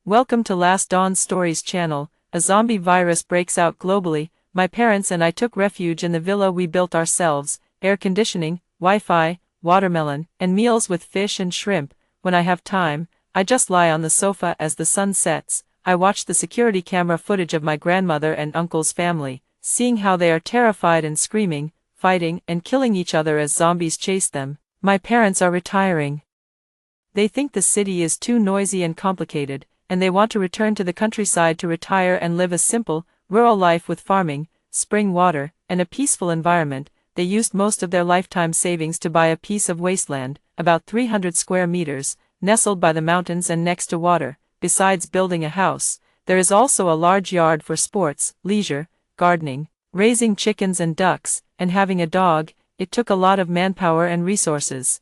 Welcome to Last Dawn Stories channel. A zombie virus breaks out globally. My parents and I took refuge in the villa we built ourselves. Air conditioning, Wi-Fi, watermelon, and meals with fish and shrimp. When I have time, I just lie on the sofa as the sun sets. I watch the security camera footage of my grandmother and uncle's family, seeing how they are terrified and screaming, fighting and killing each other as zombies chase them. My parents are retiring. They think the city is too noisy and complicated, and they want to return to the countryside to retire and live a simple, rural life with farming, spring water, and a peaceful environment. They used most of their lifetime savings to buy a piece of wasteland, about 300 square meters, nestled by the mountains and next to water. Besides building a house, there is also a large yard for sports, leisure, gardening, raising chickens and ducks, and having a dog. It took a lot of manpower and resources.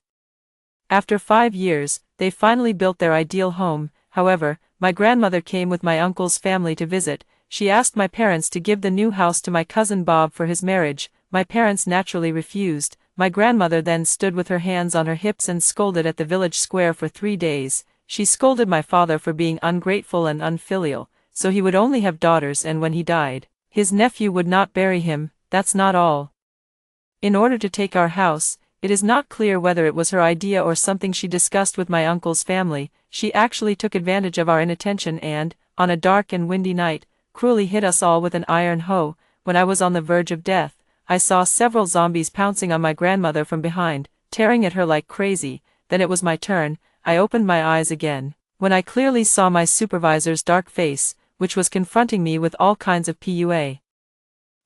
After 5 years, they finally built their ideal home. However, my grandmother came with my uncle's family to visit. She asked my parents to give the new house to my cousin Bob for his marriage. My parents naturally refused. My grandmother then stood with her hands on her hips and scolded at the village square for 3 days. She scolded my father for being ungrateful and unfilial, so he would only have daughters, and when he died, his nephew would not bury him. That's not all. In order to take our house, it is not clear whether it was her idea or something she discussed with my uncle's family. She actually took advantage of our inattention and, on a dark and windy night, cruelly hit us all with an iron hoe. When I was on the verge of death, I saw several zombies pouncing on my grandmother from behind, tearing at her like crazy. Then it was my turn. I opened my eyes again, when I clearly saw my supervisor's dark face, which was confronting me with all kinds of PUA.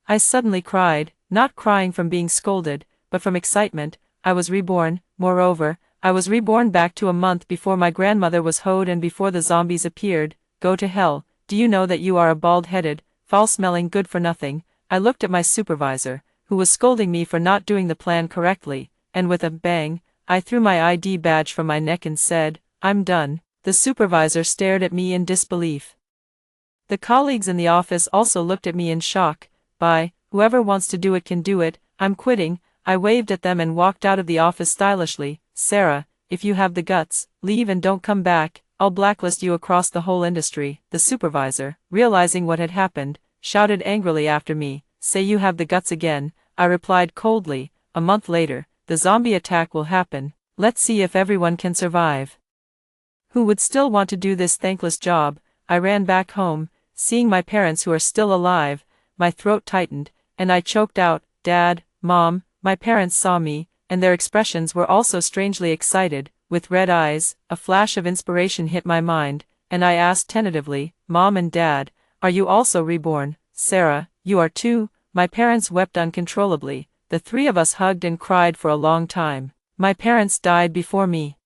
I suddenly cried, not crying from being scolded, but from excitement. I was reborn. Moreover, I was reborn back to a month before my grandmother was hoed and before the zombies appeared. Go to hell. Do you know that you are a bald-headed, foul-smelling good-for-nothing? I looked at my supervisor, who was scolding me for not doing the plan correctly, and with a bang, I threw my ID badge from my neck and said, "I'm done." The supervisor stared at me in disbelief. The colleagues in the office also looked at me in shock. "Bye, whoever wants to do it can do it, I'm quitting." I waved at them and walked out of the office stylishly. "Sarah, if you have the guts, leave and don't come back. I'll blacklist you across the whole industry." The supervisor, realizing what had happened, shouted angrily after me, "Say you have the guts again." I replied coldly, "A month later, the zombie attack will happen. Let's see if everyone can survive. Who would still want to do this thankless job?" I ran back home, seeing my parents who are still alive. My throat tightened, and I choked out, "Dad, Mom." My parents saw me, and their expressions were also strangely excited. With red eyes, a flash of inspiration hit my mind, and I asked tentatively, "Mom and Dad, are you also reborn?" "Sarah, you are too." My parents wept uncontrollably. The three of us hugged and cried for a long time. My parents died before me.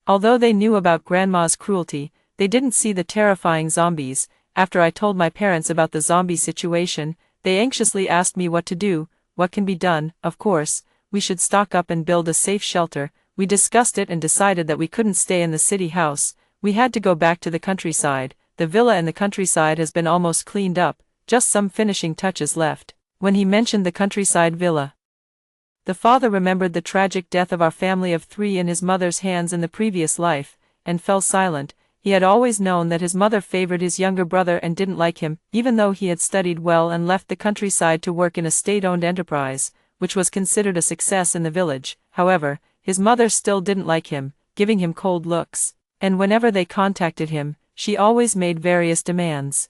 Although they knew about Grandma's cruelty, they didn't see the terrifying zombies. After I told my parents about the zombie situation, they anxiously asked me what to do. What can be done? Of course, we should stock up and build a safe shelter. We discussed it and decided that we couldn't stay in the city house. We had to go back to the countryside. The villa in the countryside has been almost cleaned up, just some finishing touches left. When he mentioned the countryside villa, the father remembered the tragic death of our family of 3 in his mother's hands in the previous life, and fell silent. He had always known that his mother favored his younger brother and didn't like him, even though he had studied well and left the countryside to work in a state-owned enterprise, which was considered a success in the village. However, his mother still didn't like him, giving him cold looks, and whenever they contacted him, she always made various demands,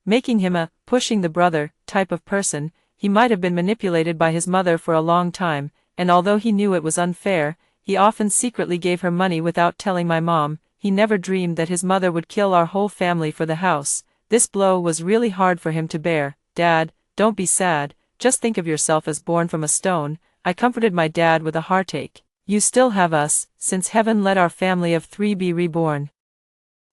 making him a pushing the brother type of person. He might have been manipulated by his mother for a long time, and although he knew it was unfair, he often secretly gave her money without telling my mom. He never dreamed that his mother would kill our whole family for the house. This blow was really hard for him to bear. "Dad, don't be sad, just think of yourself as born from a stone." I comforted my dad with a heartache. "You still have us, since heaven let our family of 3 be reborn.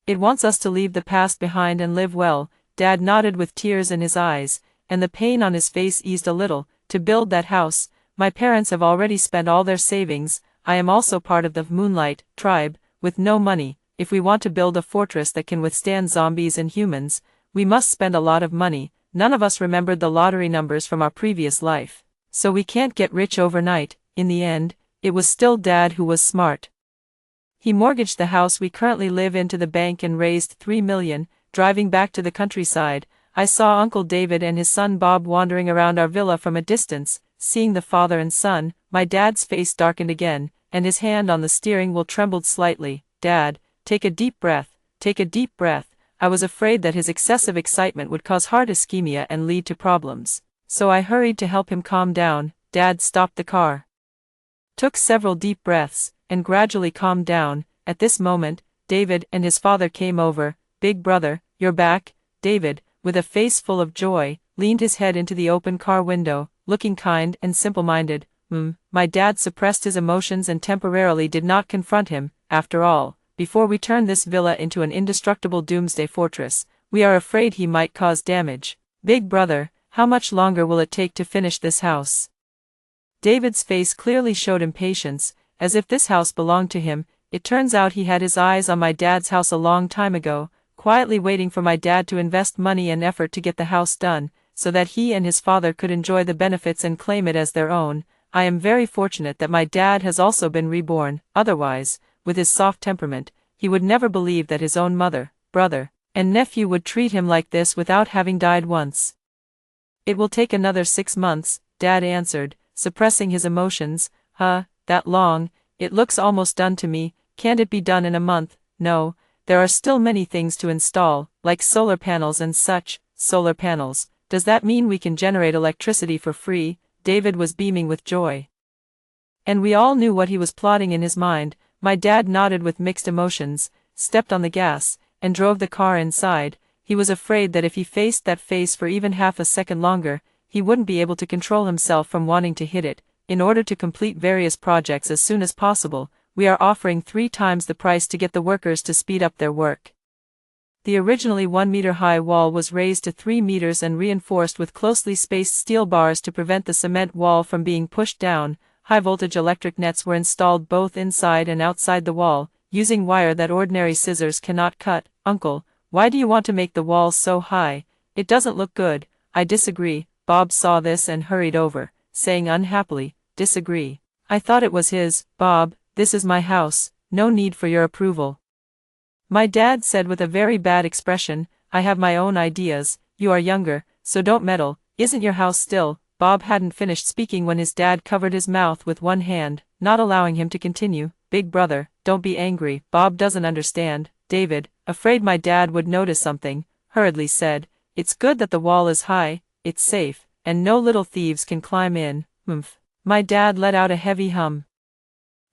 It wants us to leave the past behind and live well." Dad nodded with tears in his eyes, and the pain on his face eased a little. To build that house, my parents have already spent all their savings. I am also part of the Moonlight tribe, with no money. If we want to build a fortress that can withstand zombies and humans, we must spend a lot of money. None of us remembered the lottery numbers from our previous life, so we can't get rich overnight. In the end, it was still Dad who was smart. He mortgaged the house we currently live in to the bank and raised $3 million. Driving back to the countryside, I saw Uncle David and his son Bob wandering around our villa from a distance. Seeing the father and son, my dad's face darkened again, and his hand on the steering wheel trembled slightly. Dad, take a deep breath, take a deep breath. I was afraid that his excessive excitement would cause heart ischemia and lead to problems. So I hurried to help him calm down. Dad stopped the car, took several deep breaths, and gradually calmed down. At this moment, David and his father came over. Big brother, you're back. David, with a face full of joy, leaned his head into the open car window, looking kind and simple-minded. My dad suppressed his emotions and temporarily did not confront him. After all, before we turn this villa into an indestructible doomsday fortress, we are afraid he might cause damage. Big brother, how much longer will it take to finish this house? David's face clearly showed impatience, as if this house belonged to him. It turns out he had his eyes on my dad's house a long time ago, quietly waiting for my dad to invest money and effort to get the house done, so that he and his father could enjoy the benefits and claim it as their own. I am very fortunate that my dad has also been reborn. Otherwise, with his soft temperament, he would never believe that his own mother, brother, and nephew would treat him like this without having died once. It will take another 6 months, Dad answered, suppressing his emotions. That long? It looks almost done to me. Can't it be done in a month? No, there are still many things to install, like solar panels and such. Solar panels? Does that mean we can generate electricity for free? David was beaming with joy. And we all knew what he was plotting in his mind. My dad nodded with mixed emotions, stepped on the gas, and drove the car inside. He was afraid that if he faced that face for even half a second longer, he wouldn't be able to control himself from wanting to hit it. In order to complete various projects as soon as possible, we are offering 3 times the price to get the workers to speed up their work. The originally 1-meter-high wall was raised to 3 meters and reinforced with closely spaced steel bars to prevent the cement wall from being pushed down. High-voltage electric nets were installed both inside and outside the wall, using wire that ordinary scissors cannot cut. Uncle, why do you want to make the walls so high? It doesn't look good. I disagree. Bob saw this and hurried over, saying unhappily, disagree. I thought it was his. Bob, this is my house, no need for your approval. My dad said with a very bad expression, I have my own ideas. You are younger, so don't meddle. Isn't your house still? Bob hadn't finished speaking when his dad covered his mouth with one hand, not allowing him to continue. Big brother, don't be angry. Bob doesn't understand. David, afraid my dad would notice something, hurriedly said, it's good that the wall is high, it's safe, and no little thieves can climb in. My dad let out a heavy hum.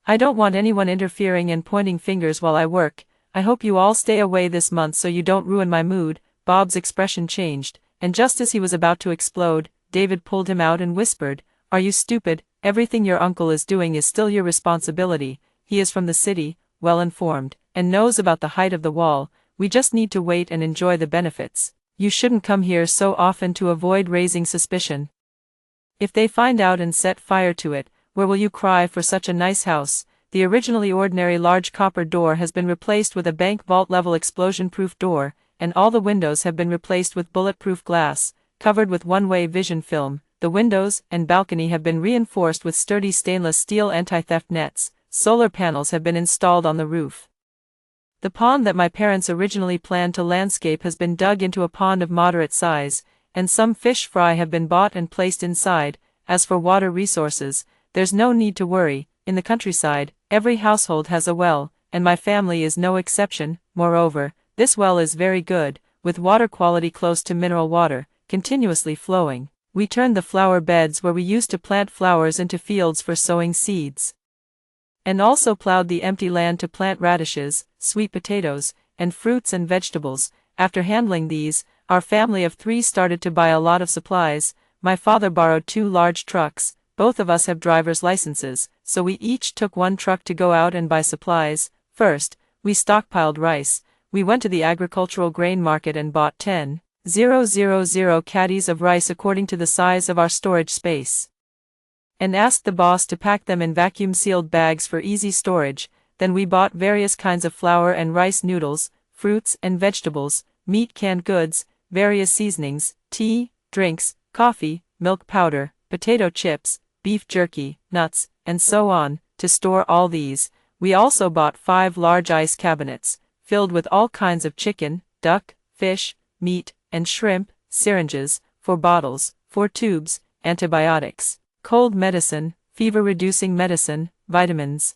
I don't want anyone interfering and pointing fingers while I work. I hope you all stay away this month so you don't ruin my mood. Bob's expression changed, and just as he was about to explode, David pulled him out and whispered, are you stupid? Everything your uncle is doing is still your responsibility. He is from the city, well informed, and knows about the height of the wall. We just need to wait and enjoy the benefits. You shouldn't come here so often to avoid raising suspicion. If they find out and set fire to it, where will you cry for such a nice house? The originally ordinary large copper door has been replaced with a bank vault-level explosion-proof door, and all the windows have been replaced with bulletproof glass, covered with one-way vision film. The windows and balcony have been reinforced with sturdy stainless steel anti-theft nets. Solar panels have been installed on the roof. The pond that my parents originally planned to landscape has been dug into a pond of moderate size, and some fish fry have been bought and placed inside. As for water resources, there's no need to worry. In the countryside, every household has a well, and my family is no exception. Moreover, this well is very good, with water quality close to mineral water, continuously flowing. We turned the flower beds where we used to plant flowers into fields for sowing seeds, and also plowed the empty land to plant radishes, sweet potatoes, and fruits and vegetables. After handling these, our family of 3 started to buy a lot of supplies. My father borrowed 2 large trucks. Both of us have driver's licenses, so we each took 1 truck to go out and buy supplies. First, we stockpiled rice. We went to the agricultural grain market and bought 10,000 caddies of rice according to the size of our storage space, and asked the boss to pack them in vacuum-sealed bags for easy storage. Then we bought various kinds of flour and rice noodles, fruits and vegetables, meat, canned goods, various seasonings, tea, drinks, coffee, milk powder, potato chips, beef jerky, nuts, and so on. To store all these, We also bought 5 large ice cabinets, filled with all kinds of chicken, duck, fish, meat, and shrimp, syringes, 4 bottles, 4 tubes, antibiotics, cold medicine, fever-reducing medicine, vitamins,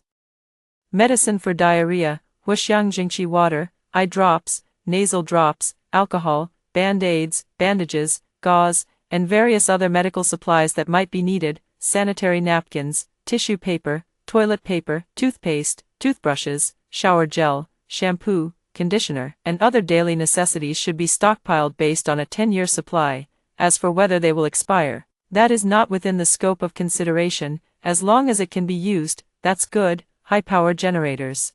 medicine for diarrhea, Huxiangjingqi water, eye drops, nasal drops, alcohol, band-aids, bandages, gauze, and various other medical supplies that might be needed, sanitary napkins, tissue paper, toilet paper, toothpaste, toothbrushes, shower gel, shampoo, conditioner, and other daily necessities should be stockpiled based on a 10-year supply. As for whether they will expire, that is not within the scope of consideration. As long as it can be used, that's good. High-power generators,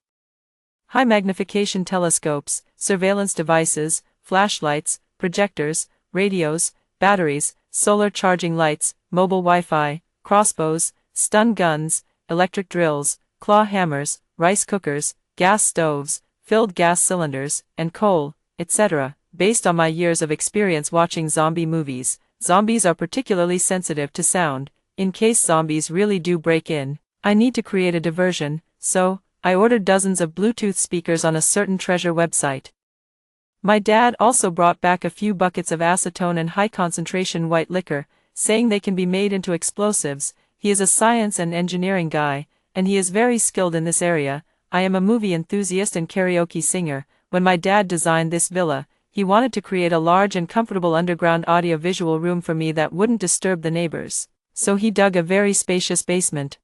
high-magnification telescopes, surveillance devices, flashlights, projectors, radios, batteries, solar charging lights, mobile Wi-Fi, crossbows, stun guns, electric drills, claw hammers, rice cookers, gas stoves, filled gas cylinders, and coal, etc. Based on my years of experience watching zombie movies, zombies are particularly sensitive to sound. In case zombies really do break in, I need to create a diversion, so I ordered dozens of Bluetooth speakers on a certain treasure website. My dad also brought back a few buckets of acetone and high-concentration white liquor, saying they can be made into explosives. He is a science and engineering guy, and he is very skilled in this area. I am a movie enthusiast and karaoke singer. When my dad designed this villa, he wanted to create a large and comfortable underground audio-visual room for me that wouldn't disturb the neighbors. So he dug a very spacious basement.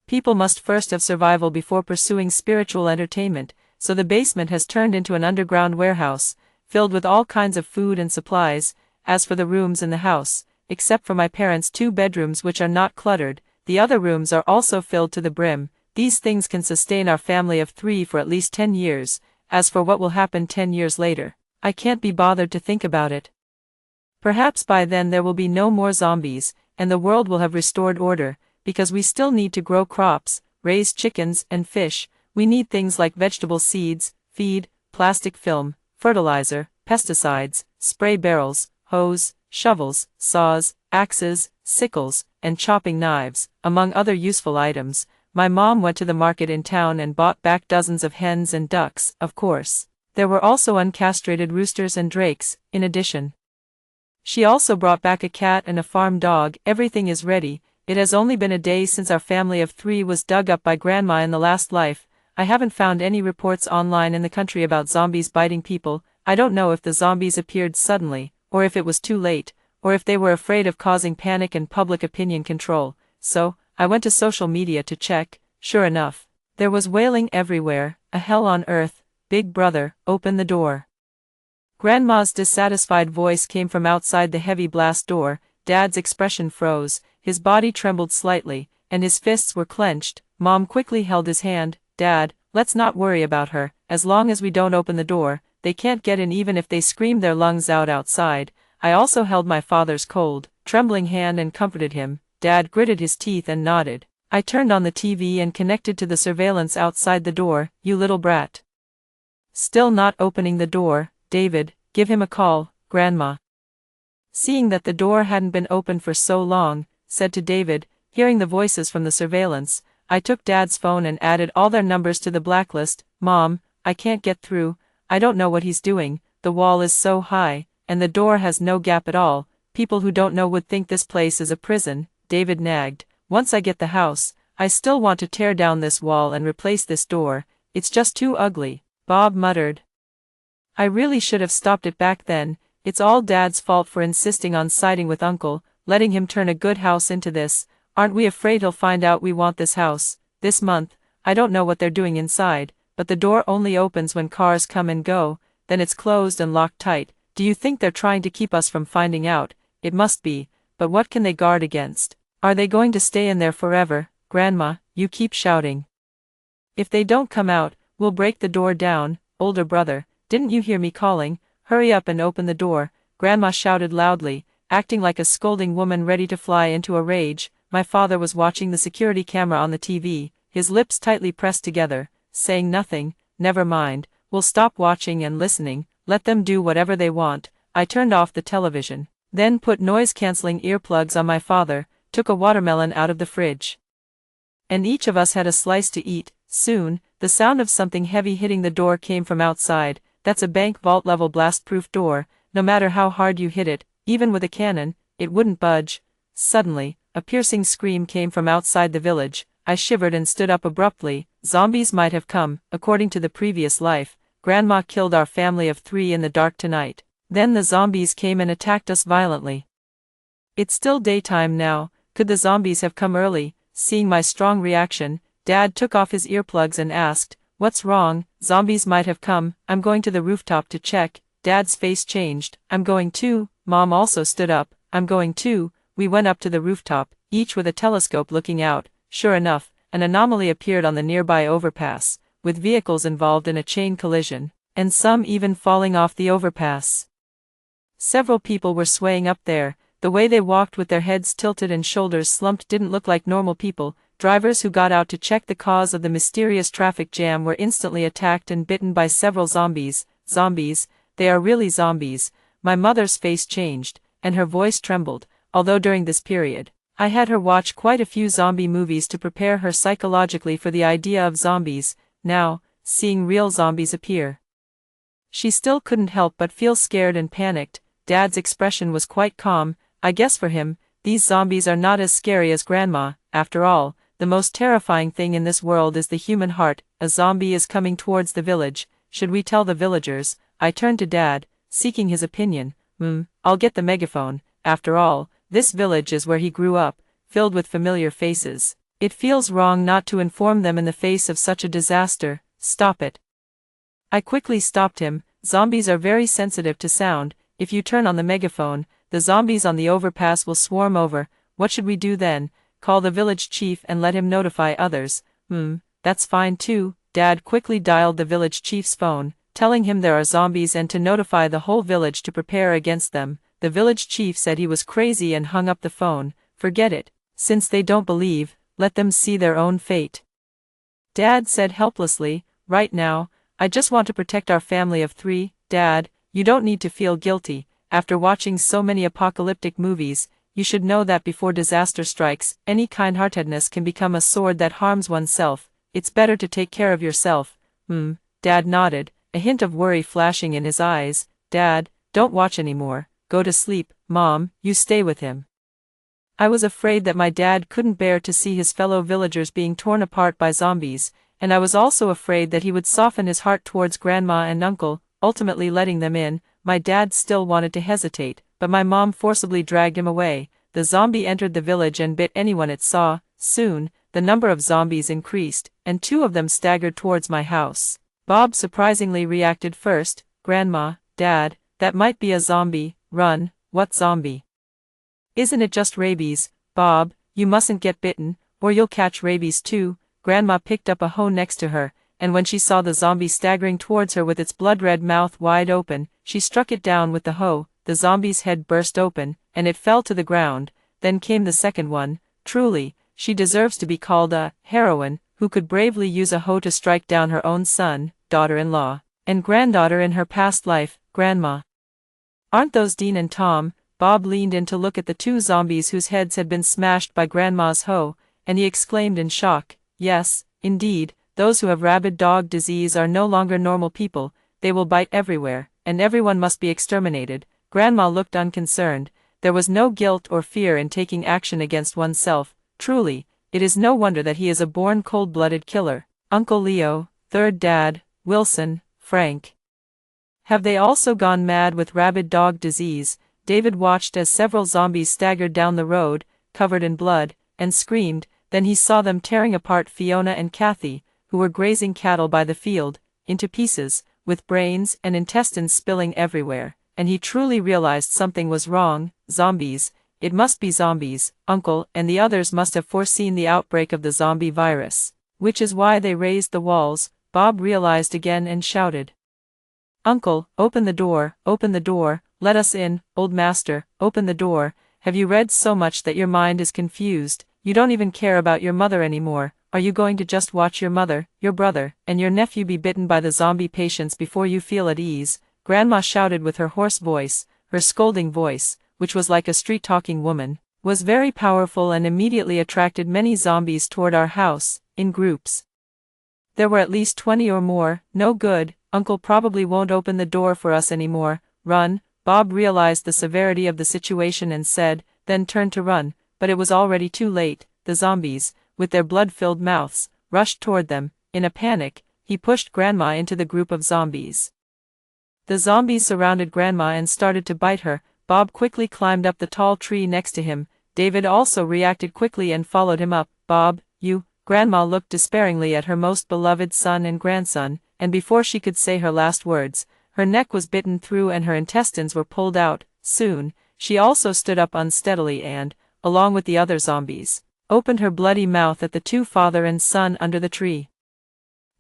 People must first have survival before pursuing spiritual entertainment, so the basement has turned into an underground warehouse, filled with all kinds of food and supplies. As for the rooms in the house, except for my parents' 2 bedrooms which are not cluttered, the other rooms are also filled to the brim. These things can sustain our family of 3 for at least 10 years. As for what will happen 10 years later, I can't be bothered to think about it. Perhaps by then there will be no more zombies, and the world will have restored order, because we still need to grow crops, raise chickens and fish. We need things like vegetable seeds, feed, plastic film, fertilizer, pesticides, spray barrels, hose, shovels, saws, axes, sickles, and chopping knives, among other useful items. My mom went to the market in town and bought back dozens of hens and ducks, of course. There were also uncastrated roosters and drakes, in addition. She also brought back a cat and a farm dog. Everything is ready. It has only been a day since our family of 3 was dug up by Grandma in the last life. I haven't found any reports online in the country about zombies biting people. I don't know if the zombies appeared suddenly, or if it was too late, or if they were afraid of causing panic and public opinion control. So, I went to social media to check. Sure enough, there was wailing everywhere. A hell on earth. Big brother, open the door. Grandma's dissatisfied voice came from outside the heavy blast door. Dad's expression froze, his body trembled slightly, and his fists were clenched. Mom quickly held his hand. Dad, let's not worry about her. As long as we don't open the door, they can't get in even if they scream their lungs out outside. I also held my father's cold, trembling hand and comforted him. Dad gritted his teeth and nodded. I turned on the TV and connected to the surveillance outside the door. You little brat. Still not opening the door. David, give him a call. Grandma, seeing that the door hadn't been opened for so long, said to David. Hearing the voices from the surveillance, I took Dad's phone and added all their numbers to the blacklist. Mom, I can't get through. I don't know what he's doing. The wall is so high, and the door has no gap at all. People who don't know would think this place is a prison. David nagged. Once I get the house, I still want to tear down this wall and replace this door. It's just too ugly. Bob muttered. I really should have stopped it back then. It's all Dad's fault for insisting on siding with Uncle, letting him turn a good house into this. Aren't we afraid he'll find out we want this house? This month, I don't know what they're doing inside, but the door only opens when cars come and go, then it's closed and locked tight. Do you think they're trying to keep us from finding out? It must be, but what can they guard against? Are they going to stay in there forever? Grandma, you keep shouting. If they don't come out, we'll break the door down. Older brother, didn't you hear me calling? Hurry up and open the door. Grandma shouted loudly, acting like a scolding woman ready to fly into a rage. My father was watching the security camera on the TV, his lips tightly pressed together, saying nothing. Never mind, we'll stop watching and listening, let them do whatever they want. I turned off the television, then put noise-canceling earplugs on my father, took a watermelon out of the fridge. And each of us had a slice to eat. Soon, the sound of something heavy hitting the door came from outside. That's a bank vault level blast-proof door. No matter how hard you hit it, even with a cannon, it wouldn't budge. Suddenly, a piercing scream came from outside the village. I shivered and stood up abruptly. Zombies might have come. According to the previous life, Grandma killed our family of 3 in the dark tonight. Then the zombies came and attacked us violently. It's still daytime now. Could the zombies have come early? Seeing my strong reaction, Dad took off his earplugs and asked, "What's wrong?" "Zombies might have come. I'm going to the rooftop to check." Dad's face changed. "I'm going too." Mom also stood up. "I'm going too." We went up to the rooftop, each with a telescope looking out. Sure enough, an anomaly appeared on the nearby overpass, with vehicles involved in a chain collision, and some even falling off the overpass. Several people were swaying up there. The way they walked with their heads tilted and shoulders slumped didn't look like normal people. Drivers who got out to check the cause of the mysterious traffic jam were instantly attacked and bitten by several zombies. Zombies, they are really zombies. My mother's face changed, and her voice trembled, although during this period, I had her watch quite a few zombie movies to prepare her psychologically for the idea of zombies. Now, seeing real zombies appear, she still couldn't help but feel scared and panicked. Dad's expression was quite calm. I guess for him, these zombies are not as scary as Grandma. After all, the most terrifying thing in this world is the human heart. A zombie is coming towards the village. Should we tell the villagers? I turned to Dad, seeking his opinion. I'll get the megaphone. After all, this village is where he grew up, filled with familiar faces. It feels wrong not to inform them in the face of such a disaster. Stop it. I quickly stopped him. Zombies are very sensitive to sound. If you turn on the megaphone, the zombies on the overpass will swarm over. What should we do then? Call the village chief and let him notify others. That's fine too. Dad quickly dialed the village chief's phone, telling him there are zombies and to notify the whole village to prepare against them. The village chief said he was crazy and hung up the phone. Forget it. Since they don't believe, let them see their own fate. Dad said helplessly, "Right now, I just want to protect our family of 3. Dad, you don't need to feel guilty. After watching so many apocalyptic movies, you should know that before disaster strikes, any kind-heartedness can become a sword that harms oneself. It's better to take care of yourself." Dad nodded, a hint of worry flashing in his eyes. "Dad, don't watch anymore. Go to sleep. Mom, you stay with him." I was afraid that my dad couldn't bear to see his fellow villagers being torn apart by zombies, and I was also afraid that he would soften his heart towards Grandma and Uncle, ultimately letting them in. My dad still wanted to hesitate, but my mom forcibly dragged him away. The zombie entered the village and bit anyone it saw. Soon, the number of zombies increased, and 2 of them staggered towards my house. Bob surprisingly reacted first. "Grandma, Dad, that might be a zombie." "Run." "What zombie? Isn't it just rabies?" "Bob, you mustn't get bitten, or you'll catch rabies too." Grandma picked up a hoe next to her, and when she saw the zombie staggering towards her with its blood-red mouth wide open, she struck it down with the hoe. The zombie's head burst open, and it fell to the ground. Then came the second one. Truly, she deserves to be called a heroine, who could bravely use a hoe to strike down her own son, daughter-in-law, and granddaughter in her past life. "Grandma, aren't those Dean and Tom?" Bob leaned in to look at the 2 zombies whose heads had been smashed by Grandma's hoe, and he exclaimed in shock, "Yes, indeed, those who have rabid dog disease are no longer normal people. They will bite everywhere, and everyone must be exterminated." Grandma looked unconcerned. There was no guilt or fear in taking action against oneself. Truly, it is no wonder that he is a born cold-blooded killer. Uncle Leo, 3rd Dad, Wilson, Frank. Have they also gone mad with rabid dog disease? David watched as several zombies staggered down the road, covered in blood, and screamed. Then he saw them tearing apart Fiona and Kathy, who were grazing cattle by the field, into pieces, with brains and intestines spilling everywhere, and he truly realized something was wrong. Zombies. It must be zombies. Uncle and the others must have foreseen the outbreak of the zombie virus, which is why they raised the walls. Bob realized again and shouted, "Uncle, open the door, let us in." "Old master, open the door. Have you read so much that your mind is confused? You don't even care about your mother anymore. Are you going to just watch your mother, your brother, and your nephew be bitten by the zombie patients before you feel at ease?" Grandma shouted with her hoarse voice. Her scolding voice, which was like a street-talking woman, was very powerful and immediately attracted many zombies toward our house, in groups. There were at least 20 or more. No good, Uncle probably won't open the door for us anymore. Run. Bob realized the severity of the situation and said, then turned to run, but it was already too late. The zombies, with their blood-filled mouths, rushed toward them. In a panic, he pushed Grandma into the group of zombies. The zombies surrounded Grandma and started to bite her. Bob quickly climbed up the tall tree next to him. David also reacted quickly and followed him up. Bob, you... Grandma looked despairingly at her most beloved son and grandson, and before she could say her last words, her neck was bitten through and her intestines were pulled out. Soon, she also stood up unsteadily and, along with the other zombies, opened her bloody mouth at the two father and son under the tree.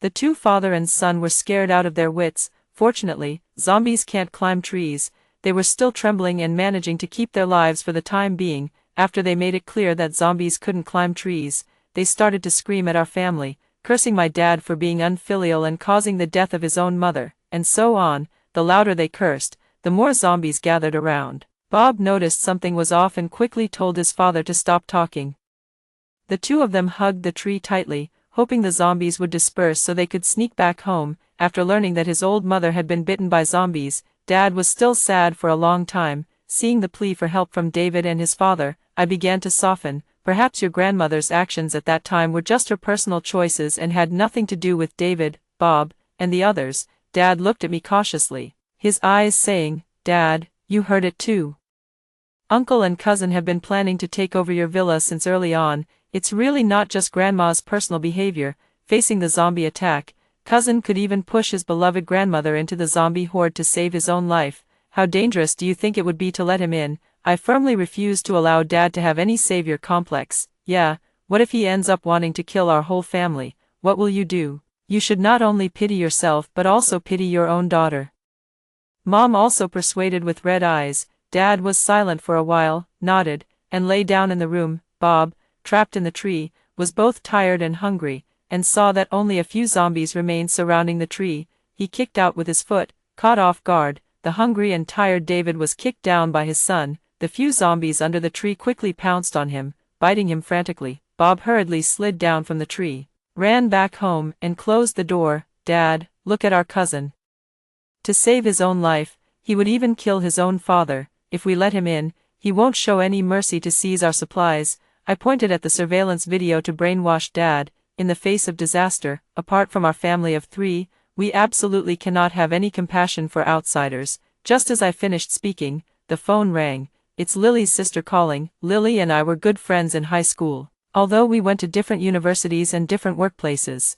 The two father and son were scared out of their wits. Fortunately, zombies can't climb trees. They were still trembling and managing to keep their lives for the time being. After they made it clear that zombies couldn't climb trees, they started to scream at our family, cursing my dad for being unfilial and causing the death of his own mother, and so on. The louder they cursed, the more zombies gathered around. Bob noticed something was off and quickly told his father to stop talking. The two of them hugged the tree tightly, hoping the zombies would disperse so they could sneak back home. After learning that his old mother had been bitten by zombies, Dad was still sad for a long time. Seeing the plea for help from David and his father, I began to soften. Perhaps your grandmother's actions at that time were just her personal choices and had nothing to do with David, Bob, and the others. Dad looked at me cautiously, his eyes saying, Dad, you heard it too. Uncle and cousin have been planning to take over your villa since early on. It's really not just Grandma's personal behavior. Facing the zombie attack, cousin could even push his beloved grandmother into the zombie horde to save his own life. How dangerous do you think it would be to let him in? I firmly refuse to allow Dad to have any savior complex. Yeah, what if he ends up wanting to kill our whole family? What will you do? You should not only pity yourself but also pity your own daughter. Mom also persuaded with red eyes. Dad was silent for a while, nodded, and lay down in the room. Bob, trapped in the tree, was both tired and hungry, and saw that only a few zombies remained surrounding the tree. He kicked out with his foot, caught off guard. The hungry and tired David was kicked down by his son. The few zombies under the tree quickly pounced on him, biting him frantically. Bob hurriedly slid down from the tree, ran back home, and closed the door. Dad, look at our cousin. To save his own life, he would even kill his own father. If we let him in, he won't show any mercy to seize our supplies. I pointed at the surveillance video to brainwash Dad. In the face of disaster, apart from our family of 3, we absolutely cannot have any compassion for outsiders. Just as I finished speaking, the phone rang. It's Lily's sister calling. Lily and I were good friends in high school. Although we went to different universities and different workplaces,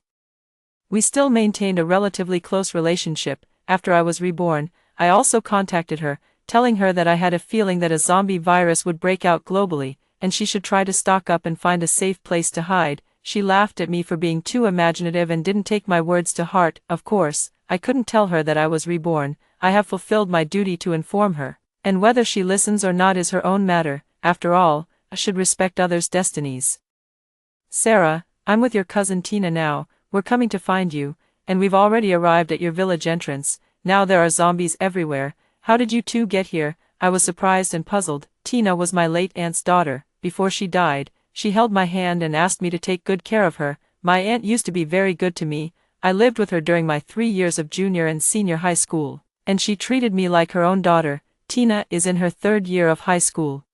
we still maintained a relatively close relationship. After I was reborn, I also contacted her, telling her that I had a feeling that a zombie virus would break out globally, and she should try to stock up and find a safe place to hide. She laughed at me for being too imaginative and didn't take my words to heart. Of course, I couldn't tell her that I was reborn. I have fulfilled my duty to inform her, and whether she listens or not is her own matter. After all, I should respect others' destinies. Sarah, I'm with your cousin Tina now. We're coming to find you, and we've already arrived at your village entrance. Now there are zombies everywhere. How did you two get here? I was surprised and puzzled. Tina was my late aunt's daughter. Before she died, she held my hand and asked me to take good care of her. My aunt used to be very good to me. I lived with her during my 3 years of junior and senior high school, and she treated me like her own daughter. Tina is in her 3rd year of high school.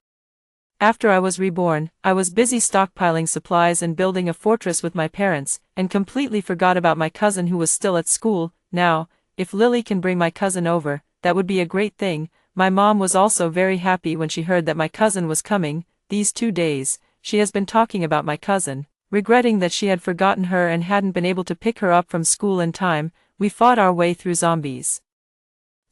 After I was reborn, I was busy stockpiling supplies and building a fortress with my parents, and completely forgot about my cousin who was still at school. Now, if Lily can bring my cousin over, that would be a great thing. My mom was also very happy when she heard that my cousin was coming. These 2 days, she has been talking about my cousin, regretting that she had forgotten her and hadn't been able to pick her up from school in time. We fought our way through zombies.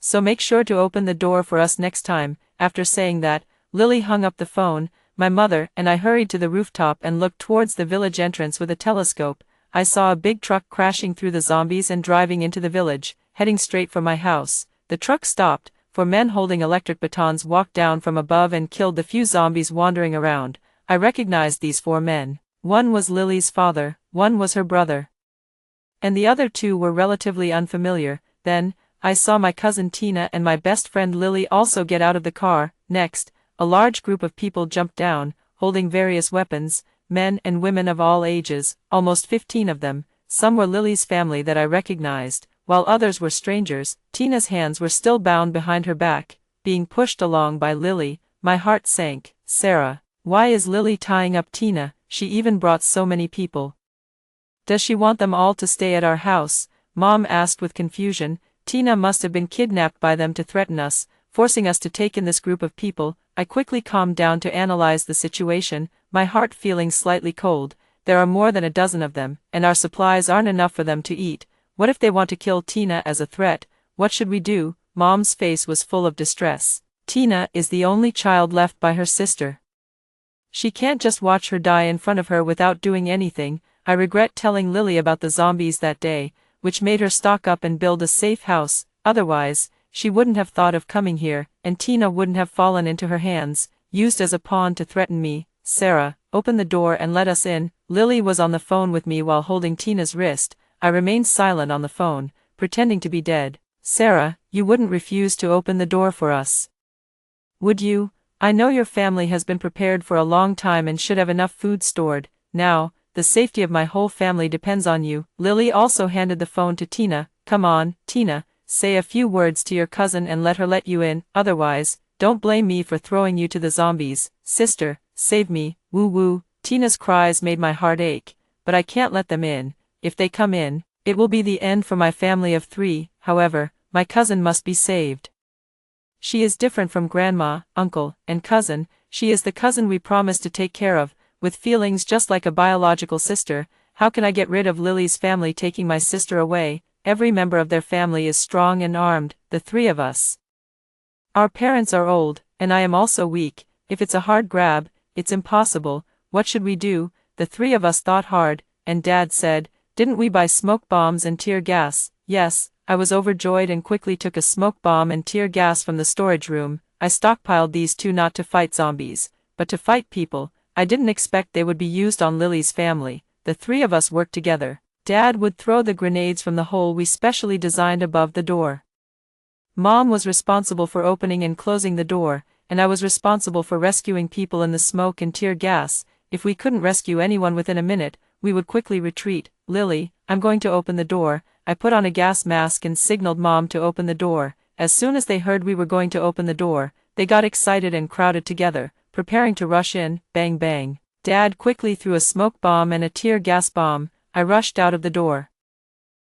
So make sure to open the door for us next time. After saying that, Lily hung up the phone. My mother and I hurried to the rooftop and looked towards the village entrance with a telescope. I saw a big truck crashing through the zombies and driving into the village, heading straight for my house. The truck stopped, 4 men holding electric batons walked down from above and killed the few zombies wandering around. I recognized these 4 men. One was Lily's father, one was her brother, and the other 2 were relatively unfamiliar. Then, I saw my cousin Tina and my best friend Lily also get out of the car. Next, a large group of people jumped down, holding various weapons, men and women of all ages, almost 15 of them. Some were Lily's family that I recognized, while others were strangers. Tina's hands were still bound behind her back, being pushed along by Lily. My heart sank. Sarah, why is Lily tying up Tina? She even brought so many people. Does she want them all to stay at our house? Mom asked with confusion. Tina must have been kidnapped by them to threaten us, forcing us to take in this group of people. I quickly calmed down to analyze the situation, my heart feeling slightly cold. There are more than a dozen of them, and our supplies aren't enough for them to eat. What if they want to kill Tina as a threat? What should we do? Mom's face was full of distress. Tina is the only child left by her sister. She can't just watch her die in front of her without doing anything. I regret telling Lily about the zombies that day, which made her stock up and build a safe house. Otherwise, she wouldn't have thought of coming here, and Tina wouldn't have fallen into her hands, used as a pawn to threaten me. Sarah, open the door and let us in. Lily was on the phone with me while holding Tina's wrist. I remained silent on the phone, pretending to be dead. Sarah, you wouldn't refuse to open the door for us, would you? I know your family has been prepared for a long time and should have enough food stored. Now, the safety of my whole family depends on you. Lily also handed the phone to Tina. Come on, Tina, say a few words to your cousin and let her let you in. Otherwise, don't blame me for throwing you to the zombies. Sister, save me, woo woo. Tina's cries made my heart ache, but I can't let them in. If they come in, it will be the end for my family of 3. However, my cousin must be saved. She is different from grandma, uncle, and cousin. She is the cousin we promised to take care of, with feelings just like a biological sister. How can I get rid of Lily's family taking my sister away? Every member of their family is strong and armed, the 3 of us. Our parents are old, and I am also weak. If it's a hard grab, it's impossible. What should we do? The 3 of us thought hard, and Dad said, didn't we buy smoke bombs and tear gas? Yes. I was overjoyed and quickly took a smoke bomb and tear gas from the storage room. I stockpiled these 2 not to fight zombies, but to fight people. I didn't expect they would be used on Lily's family. The 3 of us worked together. Dad would throw the grenades from the hole we specially designed above the door. Mom was responsible for opening and closing the door, and I was responsible for rescuing people in the smoke and tear gas. If we couldn't rescue anyone within a minute, we would quickly retreat. Lily, I'm going to open the door. I put on a gas mask and signaled Mom to open the door. As soon as they heard we were going to open the door, they got excited and crowded together, preparing to rush in. Bang bang. Dad quickly threw a smoke bomb and a tear gas bomb. I rushed out of the door,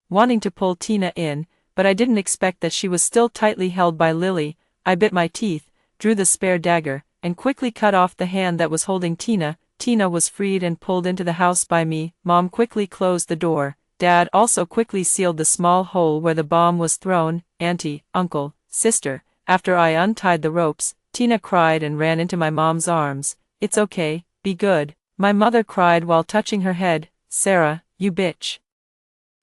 wanting to pull Tina in, but I didn't expect that she was still tightly held by Lily. I bit my teeth, drew the spare dagger, and quickly cut off the hand that was holding Tina. Tina was freed and pulled into the house by me. Mom quickly closed the door. Dad also quickly sealed the small hole where the bomb was thrown. Auntie, uncle, sister. After I untied the ropes, Tina cried and ran into my mom's arms. It's okay, be good. My mother cried while touching her head. Sarah, you bitch.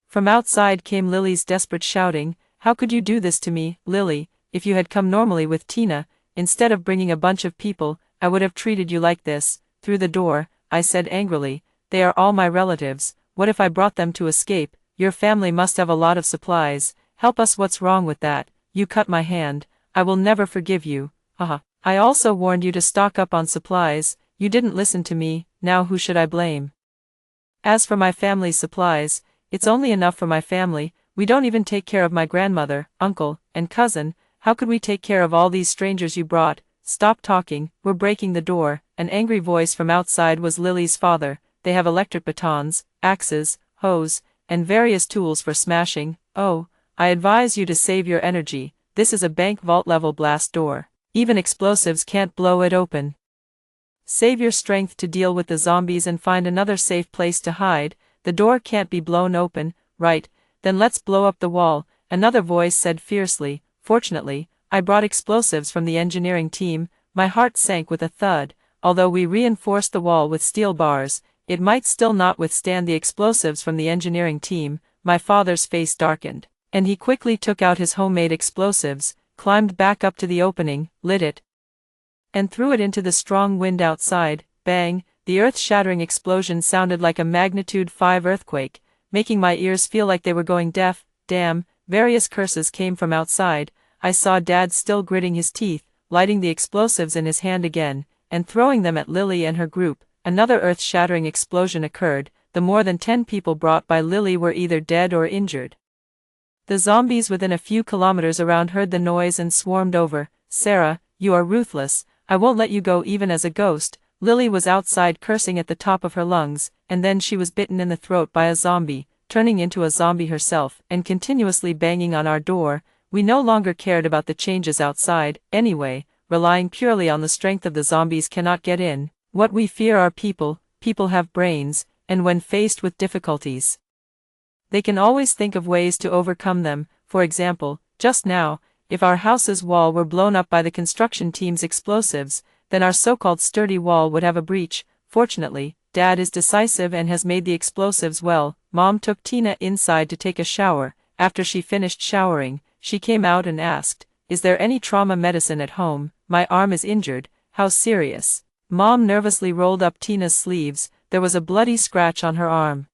From outside came Lily's desperate shouting. How could you do this to me? Lily, if you had come normally with Tina, instead of bringing a bunch of people, I would have treated you like this. Through the door, I said angrily, they are all my relatives. What if I brought them to escape? Your family must have a lot of supplies. Help us. What's wrong with that? You cut my hand. I will never forgive you. Haha. I also warned you to stock up on supplies. You didn't listen to me. Now who should I blame? As for my family's supplies, it's only enough for my family. We don't even take care of my grandmother, uncle, and cousin. How could we take care of all these strangers you brought? Stop talking. We're breaking the door. An angry voice from outside was Lily's father. They have electric batons, axes, hose, and various tools for smashing. Oh, I advise you to save your energy. This is a bank vault level blast door. Even explosives can't blow it open. Save your strength to deal with the zombies and find another safe place to hide. The door can't be blown open, right? Then let's blow up the wall, another voice said fiercely. Fortunately, I brought explosives from the engineering team. My heart sank with a thud. Although we reinforced the wall with steel bars, it might still not withstand the explosives from the engineering team. My father's face darkened, and he quickly took out his homemade explosives, climbed back up to the opening, lit it, and threw it into the strong wind outside. Bang! The earth-shattering explosion sounded like a magnitude 5 earthquake, making my ears feel like they were going deaf. Damn! Various curses came from outside. I saw Dad still gritting his teeth, lighting the explosives in his hand again, and throwing them at Lily and her group. Another earth-shattering explosion occurred. the more than 10 people brought by Lily were either dead or injured. The zombies within a few kilometers around heard the noise and swarmed over. "Sarah, you are ruthless, I won't let you go even as a ghost." Lily was outside cursing at the top of her lungs, and then she was bitten in the throat by a zombie, turning into a zombie herself and continuously banging on our door. We no longer cared about the changes outside, anyway, relying purely on the strength of the zombies cannot get in. What we fear are people. People have brains, and when faced with difficulties, they can always think of ways to overcome them. For example, just now, if our house's wall were blown up by the construction team's explosives, then our so-called sturdy wall would have a breach. Fortunately, Dad is decisive and has made the explosives well. Mom took Tina inside to take a shower. After she finished showering, she came out and asked, "Is there any trauma medicine at home? My arm is injured." "How serious?" Mom nervously rolled up Tina's sleeves. There was a bloody scratch on her arm.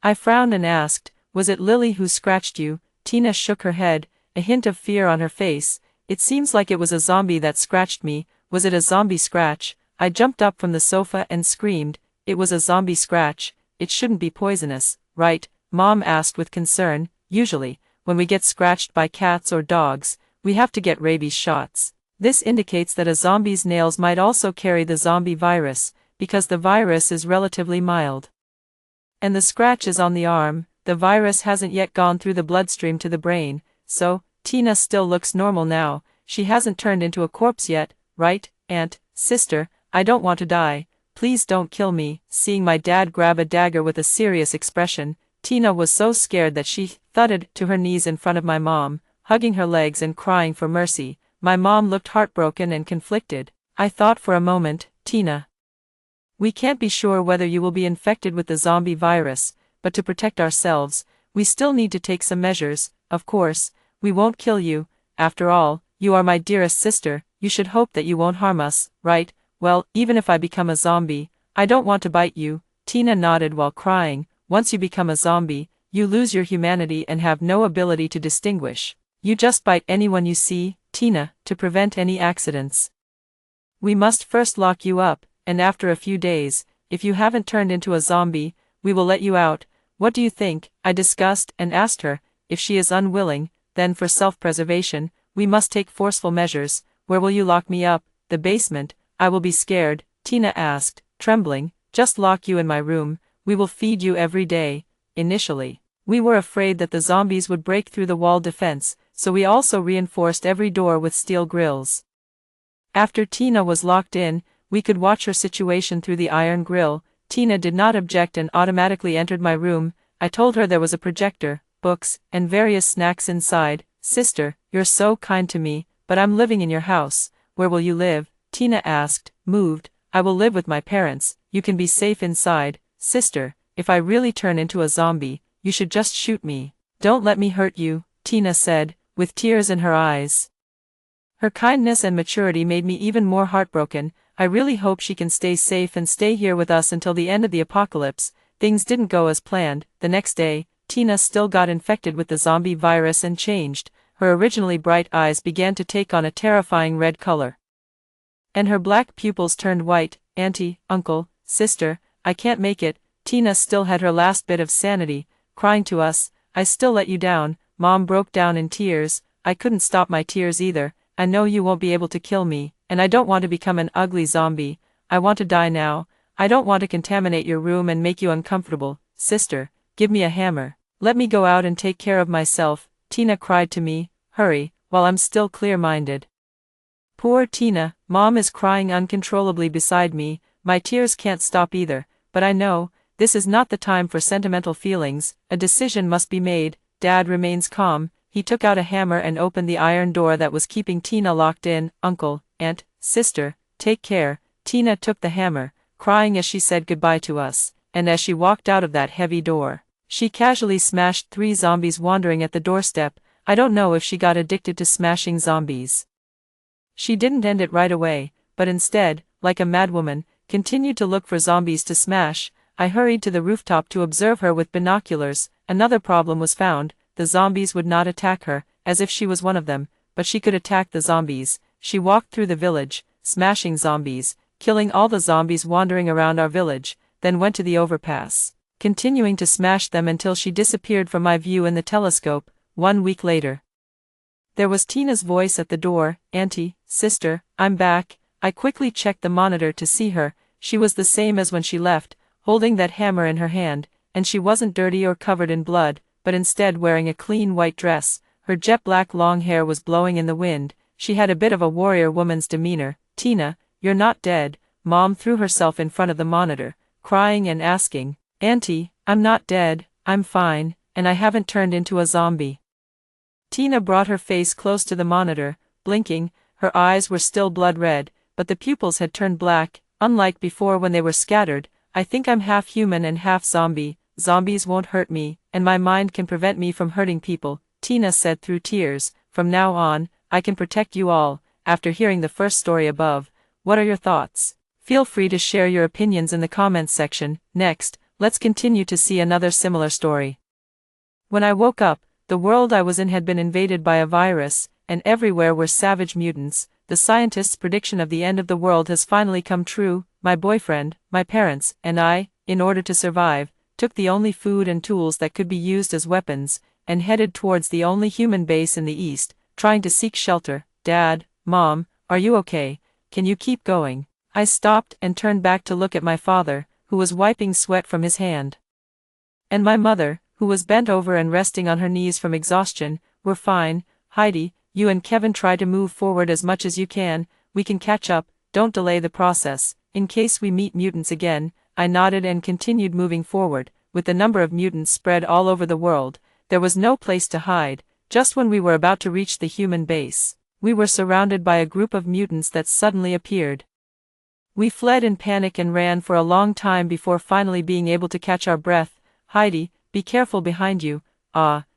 I frowned and asked, "Was it Lily who scratched you?" Tina shook her head, a hint of fear on her face. "It seems like it was a zombie that scratched me." "Was it a zombie scratch?" I jumped up from the sofa and screamed. "It was a zombie scratch. It shouldn't be poisonous, right?" Mom asked with concern. "Usually, when we get scratched by cats or dogs, we have to get rabies shots. This indicates that a zombie's nails might also carry the zombie virus, because the virus is relatively mild. And the scratch is on the arm. The virus hasn't yet gone through the bloodstream to the brain, so Tina still looks normal now. She hasn't turned into a corpse yet, right, Aunt?" "Sister, I don't want to die. Please don't kill me." Seeing my dad grab a dagger with a serious expression, Tina was so scared that she thudded to her knees in front of my mom, hugging her legs and crying for mercy. My mom looked heartbroken and conflicted. I thought for a moment, "Tina, we can't be sure whether you will be infected with the zombie virus, but to protect ourselves, we still need to take some measures. Of course, we won't kill you. After all, you are my dearest sister. You should hope that you won't harm us, right? Well, even if I become a zombie, I don't want to bite you." Tina nodded while crying. "Once you become a zombie, you lose your humanity and have no ability to distinguish. You just bite anyone you see." "Tina, to prevent any accidents, we must first lock you up, and after a few days, if you haven't turned into a zombie, we will let you out. What do you think?" I discussed and asked her. "If she is unwilling, then for self-preservation, we must take forceful measures." "Where will you lock me up?" "The basement." "I will be scared," Tina asked, trembling. "Just lock you in my room. We will feed you every day." Initially, we were afraid that the zombies would break through the wall defense, so we also reinforced every door with steel grills. After Tina was locked in, we could watch her situation through the iron grill. Tina did not object and automatically entered my room. I told her there was a projector, books, and various snacks inside. "Sister, you're so kind to me, but I'm living in your house." "Where will you live?" Tina asked. "Moved. I will live with my parents. You can be safe inside." "Sister, if I really turn into a zombie, you should just shoot me. Don't let me hurt you," Tina said, with tears in her eyes. Her kindness and maturity made me even more heartbroken. I really hope she can stay safe and stay here with us until the end of the apocalypse. Things didn't go as planned. The next day, Tina still got infected with the zombie virus and changed. Her originally bright eyes began to take on a terrifying red color, and her black pupils turned white. "Auntie, uncle, sister, I can't make it." Tina still had her last bit of sanity, crying to us, "I still let you down." Mom broke down in tears. I couldn't stop my tears either. "I know you won't be able to kill me, and I don't want to become an ugly zombie. I want to die now. I don't want to contaminate your room and make you uncomfortable. Sister, give me a hammer. Let me go out and take care of myself." Tina cried to me, "Hurry, while I'm still clear-minded." Poor Tina. Mom is crying uncontrollably beside me. My tears can't stop either, but I know, this is not the time for sentimental feelings. A decision must be made. Dad remains calm. He took out a hammer and opened the iron door that was keeping Tina locked in. "Uncle, aunt, sister, take care." Tina took the hammer, crying as she said goodbye to us, and as she walked out of that heavy door, she casually smashed 3 zombies wandering at the doorstep. I don't know if she got addicted to smashing zombies. She didn't end it right away, but instead, like a madwoman, continued to look for zombies to smash. I hurried to the rooftop to observe her with binoculars. Another problem was found. The zombies would not attack her, as if she was one of them, but she could attack the zombies. She walked through the village, smashing zombies, killing all the zombies wandering around our village, then went to the overpass. continuing to smash them until she disappeared from my view in the telescope. 1 week later. There was Tina's voice at the door. "Auntie, sister, I'm back." I quickly checked the monitor to see her. She was the same as when she left, holding that hammer in her hand, and she wasn't dirty or covered in blood, but instead wearing a clean white dress. Her jet black long hair was blowing in the wind. She had a bit of a warrior woman's demeanor. "Tina, you're not dead." Mom threw herself in front of the monitor, crying and asking, "Auntie, I'm not dead, I'm fine, and I haven't turned into a zombie." Tina brought her face close to the monitor, blinking. Her eyes were still blood red, but the pupils had turned black, unlike before when they were scattered. "I think I'm half human and half zombie. Zombies won't hurt me, and my mind can prevent me from hurting people," Tina said through tears. "From now on, I can protect you all." After hearing the first story above, what are your thoughts? Feel free to share your opinions in the comments section. Next, let's continue to see another similar story. When I woke up, the world I was in had been invaded by a virus, and everywhere were savage mutants. The scientists' prediction of the end of the world has finally come true. My boyfriend, my parents, and I, in order to survive, took the only food and tools that could be used as weapons, and headed towards the only human base in the east, trying to seek shelter. "Dad, Mom, are you okay? Can you keep going?" I stopped and turned back to look at my father, who was wiping sweat from his hand. And my mother, who was bent over and resting on her knees from exhaustion. "We're fine, Heidi. You and Kevin try to move forward as much as you can. We can catch up. Don't delay the process, in case we meet mutants again." I nodded and continued moving forward. With the number of mutants spread all over the world, there was no place to hide. Just when we were about to reach the human base, we were surrounded by a group of mutants that suddenly appeared. We fled in panic and ran for a long time before finally being able to catch our breath. "Heidi, be careful behind you."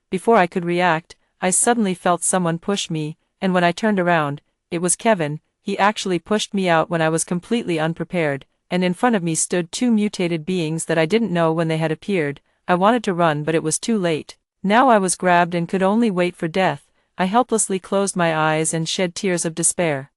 Before I could react, I suddenly felt someone push me, and when I turned around, it was Kevin. He actually pushed me out when I was completely unprepared, and in front of me stood two mutated beings that I didn't know when they had appeared. I wanted to run, but it was too late. Now I was grabbed and could only wait for death. I helplessly closed my eyes and shed tears of despair.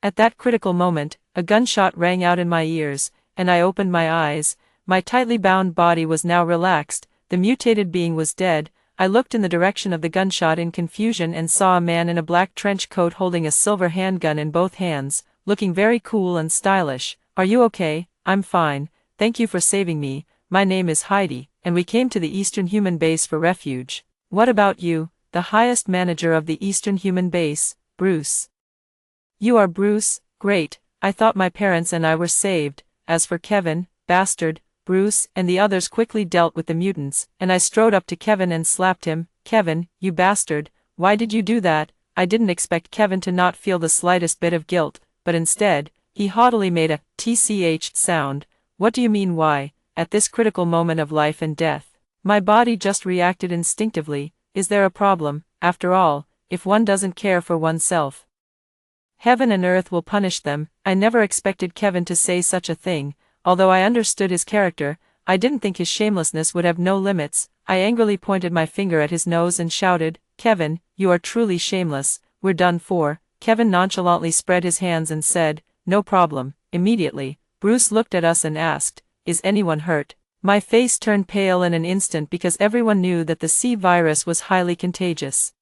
At that critical moment, a gunshot rang out in my ears, and I opened my eyes. My tightly bound body was now relaxed. The mutated being was dead. I looked in the direction of the gunshot in confusion and saw a man in a black trench coat holding a silver handgun in both hands, looking very cool and stylish. "Are you okay?" "I'm fine, thank you for saving me. My name is Heidi, and we came to the Eastern Human Base for refuge." "What about you?" "The highest manager of the Eastern Human Base, Bruce." "You are Bruce? Great, I thought my parents and I were saved." As for Kevin, bastard, Bruce and the others quickly dealt with the mutants, and I strode up to Kevin and slapped him. "Kevin, you bastard, why did you do that?" I didn't expect Kevin to not feel the slightest bit of guilt, but instead, he haughtily made a tch sound. "What do you mean why? At this critical moment of life and death?" My body just reacted instinctively. Is there a problem? After all, if one doesn't care for oneself, heaven and earth will punish them. I never expected Kevin to say such a thing. Although I understood his character, I didn't think his shamelessness would have no limits. I angrily pointed my finger at his nose and shouted, "Kevin, you are truly shameless. We're done for." Kevin nonchalantly spread his hands and said, "No problem." Immediately, Bruce looked at us and asked, "Is anyone hurt?" My face turned pale in an instant because everyone knew that the C virus was highly contagious.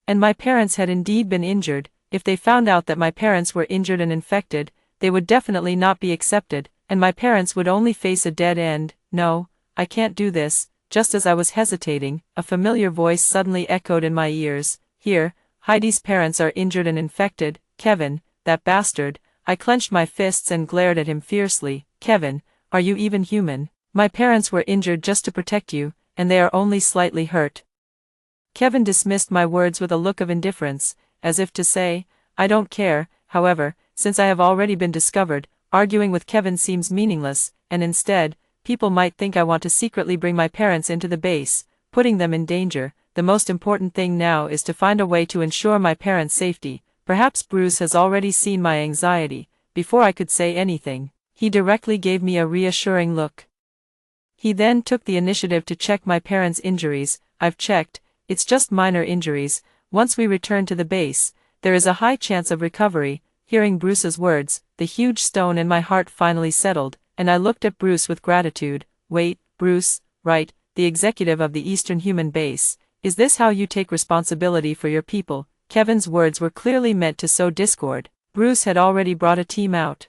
And my parents had indeed been injured. If they found out that my parents were injured and infected, they would definitely not be accepted, and my parents would only face a dead end. "No, I can't do this." Just as I was hesitating, a familiar voice suddenly echoed in my ears. "Here, Heidi's parents are injured and infected." "Kevin, that bastard." I clenched my fists and glared at him fiercely. "Kevin, are you even human? My parents were injured just to protect you, and they are only slightly hurt." Kevin dismissed my words with a look of indifference, as if to say, "I don't care." However, since I have already been discovered, arguing with Kevin seems meaningless, and instead, people might think I want to secretly bring my parents into the base, putting them in danger. The most important thing now is to find a way to ensure my parents' safety. Perhaps Bruce has already seen my anxiety. Before I could say anything, he directly gave me a reassuring look. He then took the initiative to check my parents' injuries. "I've checked, it's just minor injuries. Once we return to the base, there is a high chance of recovery." Hearing Bruce's words, the huge stone in my heart finally settled, and I looked at Bruce with gratitude. "Wait, Bruce, right, the executive of the Eastern Human Base. Is this how you take responsibility for your people? Kevin's words were clearly meant to sow discord. Bruce had already brought a team out.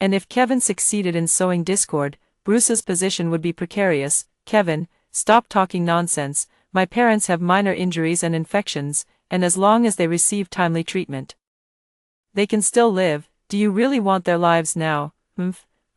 And if Kevin succeeded in sowing discord, Bruce's position would be precarious. Kevin, stop talking nonsense. My parents have minor injuries and infections, and as long as they receive timely treatment, they can still live. Do you really want their lives now?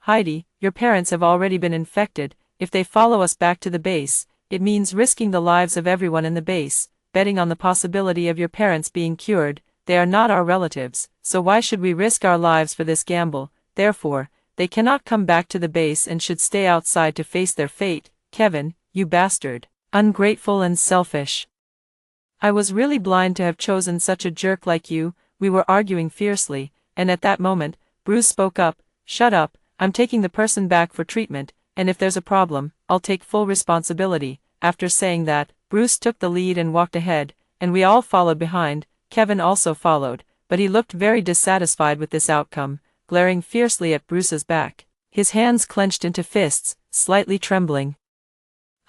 Heidi, your parents have already been infected. If they follow us back to the base, it means risking the lives of everyone in the base, betting on the possibility of your parents being cured. They are not our relatives, so why should we risk our lives for this gamble? Therefore, they cannot come back to the base and should stay outside to face their fate. Kevin, you bastard. Ungrateful and selfish. I was really blind to have chosen such a jerk like you. We were arguing fiercely, and at that moment, Bruce spoke up. Shut up, I'm taking the person back for treatment, and if there's a problem, I'll take full responsibility. After saying that, Bruce took the lead and walked ahead, and we all followed behind. Kevin also followed, but he looked very dissatisfied with this outcome, glaring fiercely at Bruce's back, his hands clenched into fists, slightly trembling.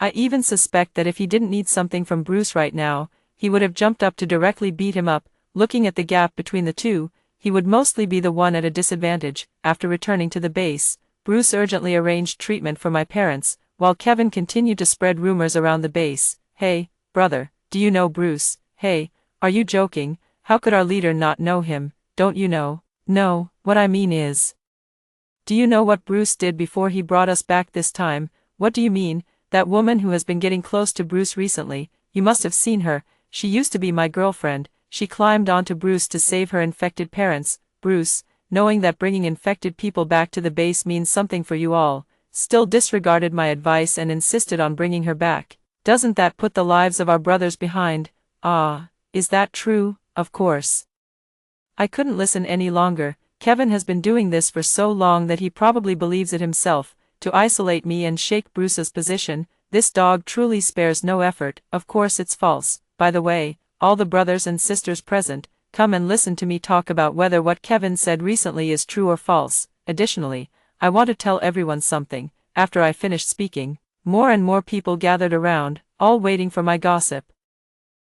I even suspect that if he didn't need something from Bruce right now, he would have jumped up to directly beat him up. Looking at the gap between the two, he would mostly be the one at a disadvantage. After returning to the base, Bruce urgently arranged treatment for my parents, while Kevin continued to spread rumors around the base. Hey, brother, do you know Bruce? Hey, are you joking? How could our leader not know him? Don't you know? No, what I mean is, do you know what Bruce did before he brought us back this time? What do you mean? That woman who has been getting close to Bruce recently, you must have seen her. She used to be my girlfriend. She climbed onto Bruce to save her infected parents. Bruce, knowing that bringing infected people back to the base means something for you all, still disregarded my advice and insisted on bringing her back. Doesn't that put the lives of our brothers behind? Ah, is that true? Of course. I couldn't listen any longer. Kevin has been doing this for so long that he probably believes it himself. To isolate me and shake Bruce's position, this dog truly spares no effort. Of course it's false. By the way, all the brothers and sisters present, come and listen to me talk about whether what Kevin said recently is true or false. Additionally, I want to tell everyone something. After I finished speaking, more and more people gathered around, all waiting for my gossip.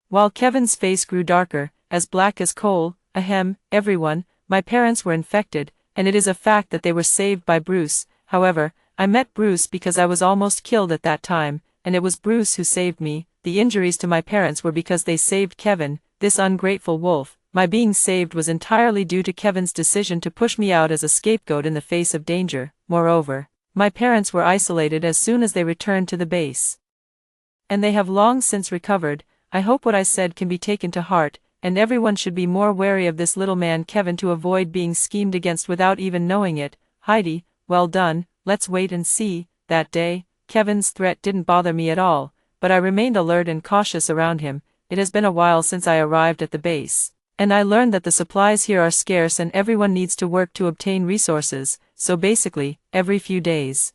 While Kevin's face grew darker, as black as coal, everyone, my parents were infected, and it is a fact that they were saved by Bruce. However, I met Bruce because I was almost killed at that time, and it was Bruce who saved me. The injuries to my parents were because they saved Kevin, this ungrateful wolf. My being saved was entirely due to Kevin's decision to push me out as a scapegoat in the face of danger. Moreover, my parents were isolated as soon as they returned to the base, and they have long since recovered. I hope what I said can be taken to heart, and everyone should be more wary of this little man Kevin to avoid being schemed against without even knowing it. Heidi, well done. Let's wait and see. That day, Kevin's threat didn't bother me at all, but I remained alert and cautious around him. It has been a while since I arrived at the base, and I learned that the supplies here are scarce and everyone needs to work to obtain resources, so basically, every few days,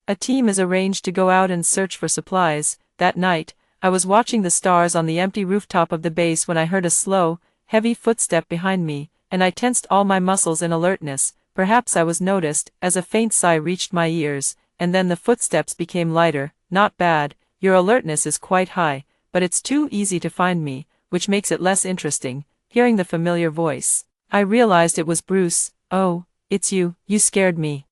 a team is arranged to go out and search for supplies. That night, I was watching the stars on the empty rooftop of the base when I heard a slow, heavy footstep behind me, and I tensed all my muscles in alertness. Perhaps I was noticed, as a faint sigh reached my ears, and then the footsteps became lighter. Not bad, your alertness is quite high, but it's too easy to find me, which makes it less interesting. Hearing the familiar voice, I realized it was Bruce. Oh, it's you. You scared me.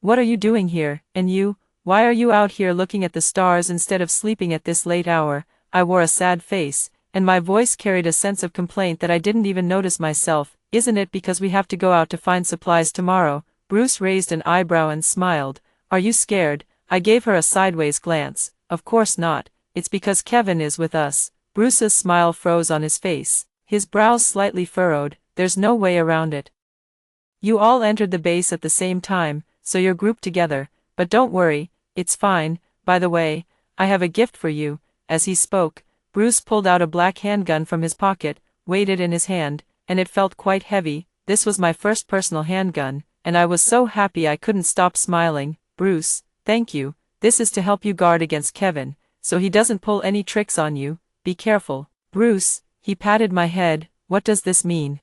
What are you doing here? And you, why are you out here looking at the stars instead of sleeping at this late hour? I wore a sad face, and my voice carried a sense of complaint that I didn't even notice myself. Isn't it because we have to go out to find supplies tomorrow? Bruce raised an eyebrow and smiled. Are you scared? I gave her a sideways glance. Of course not. It's because Kevin is with us. Bruce's smile froze on his face, his brows slightly furrowed. There's no way around it. You all entered the base at the same time, so you're grouped together, but don't worry, it's fine. By the way, I have a gift for you. As he spoke, Bruce pulled out a black handgun from his pocket, weighed it in his hand, and it felt quite heavy. This was my first personal handgun, and I was so happy I couldn't stop smiling. Bruce, thank you. This is to help you guard against Kevin, so he doesn't pull any tricks on you. Be careful. Bruce, he patted my head. What does this mean?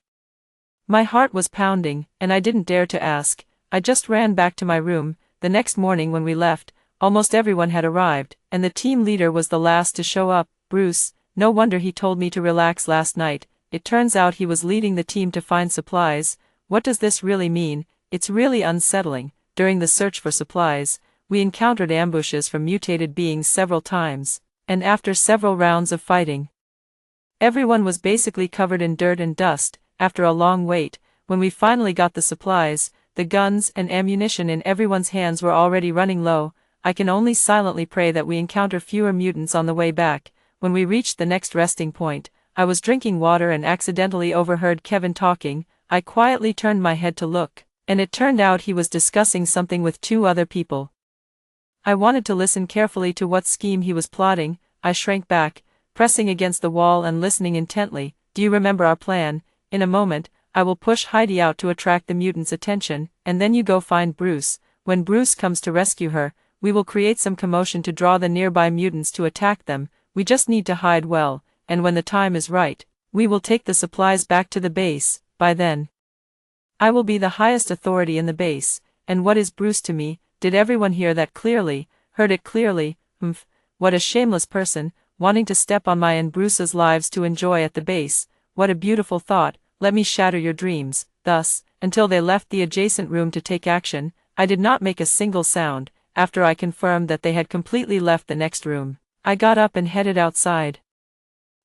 My heart was pounding, and I didn't dare to ask. I just ran back to my room. The next morning when we left, almost everyone had arrived, and the team leader was the last to show up, Bruce. No wonder he told me to relax last night. It turns out he was leading the team to find supplies. What does this really mean? It's really unsettling. During the search for supplies, we encountered ambushes from mutated beings several times, and after several rounds of fighting, everyone was basically covered in dirt and dust. After a long wait, when we finally got the supplies, the guns and ammunition in everyone's hands were already running low. I can only silently pray that we encounter fewer mutants on the way back. When we reached the next resting point, I was drinking water and accidentally overheard Kevin talking. I quietly turned my head to look, and it turned out he was discussing something with two other people. I wanted to listen carefully to what scheme he was plotting. I shrank back, pressing against the wall and listening intently. Do you remember our plan? In a moment, I will push Heidi out to attract the mutants' attention, and then you go find Bruce. When Bruce comes to rescue her, we will create some commotion to draw the nearby mutants to attack them. We just need to hide well, and when the time is right, we will take the supplies back to the base. By then, I will be the highest authority in the base. And what is Bruce to me? Did everyone hear that clearly? Heard it clearly? What a shameless person, wanting to step on my and Bruce's lives to enjoy at the base. What a beautiful thought. Let me shatter your dreams. Thus, until they left the adjacent room to take action, I did not make a single sound. After I confirmed that they had completely left the next room, I got up and headed outside,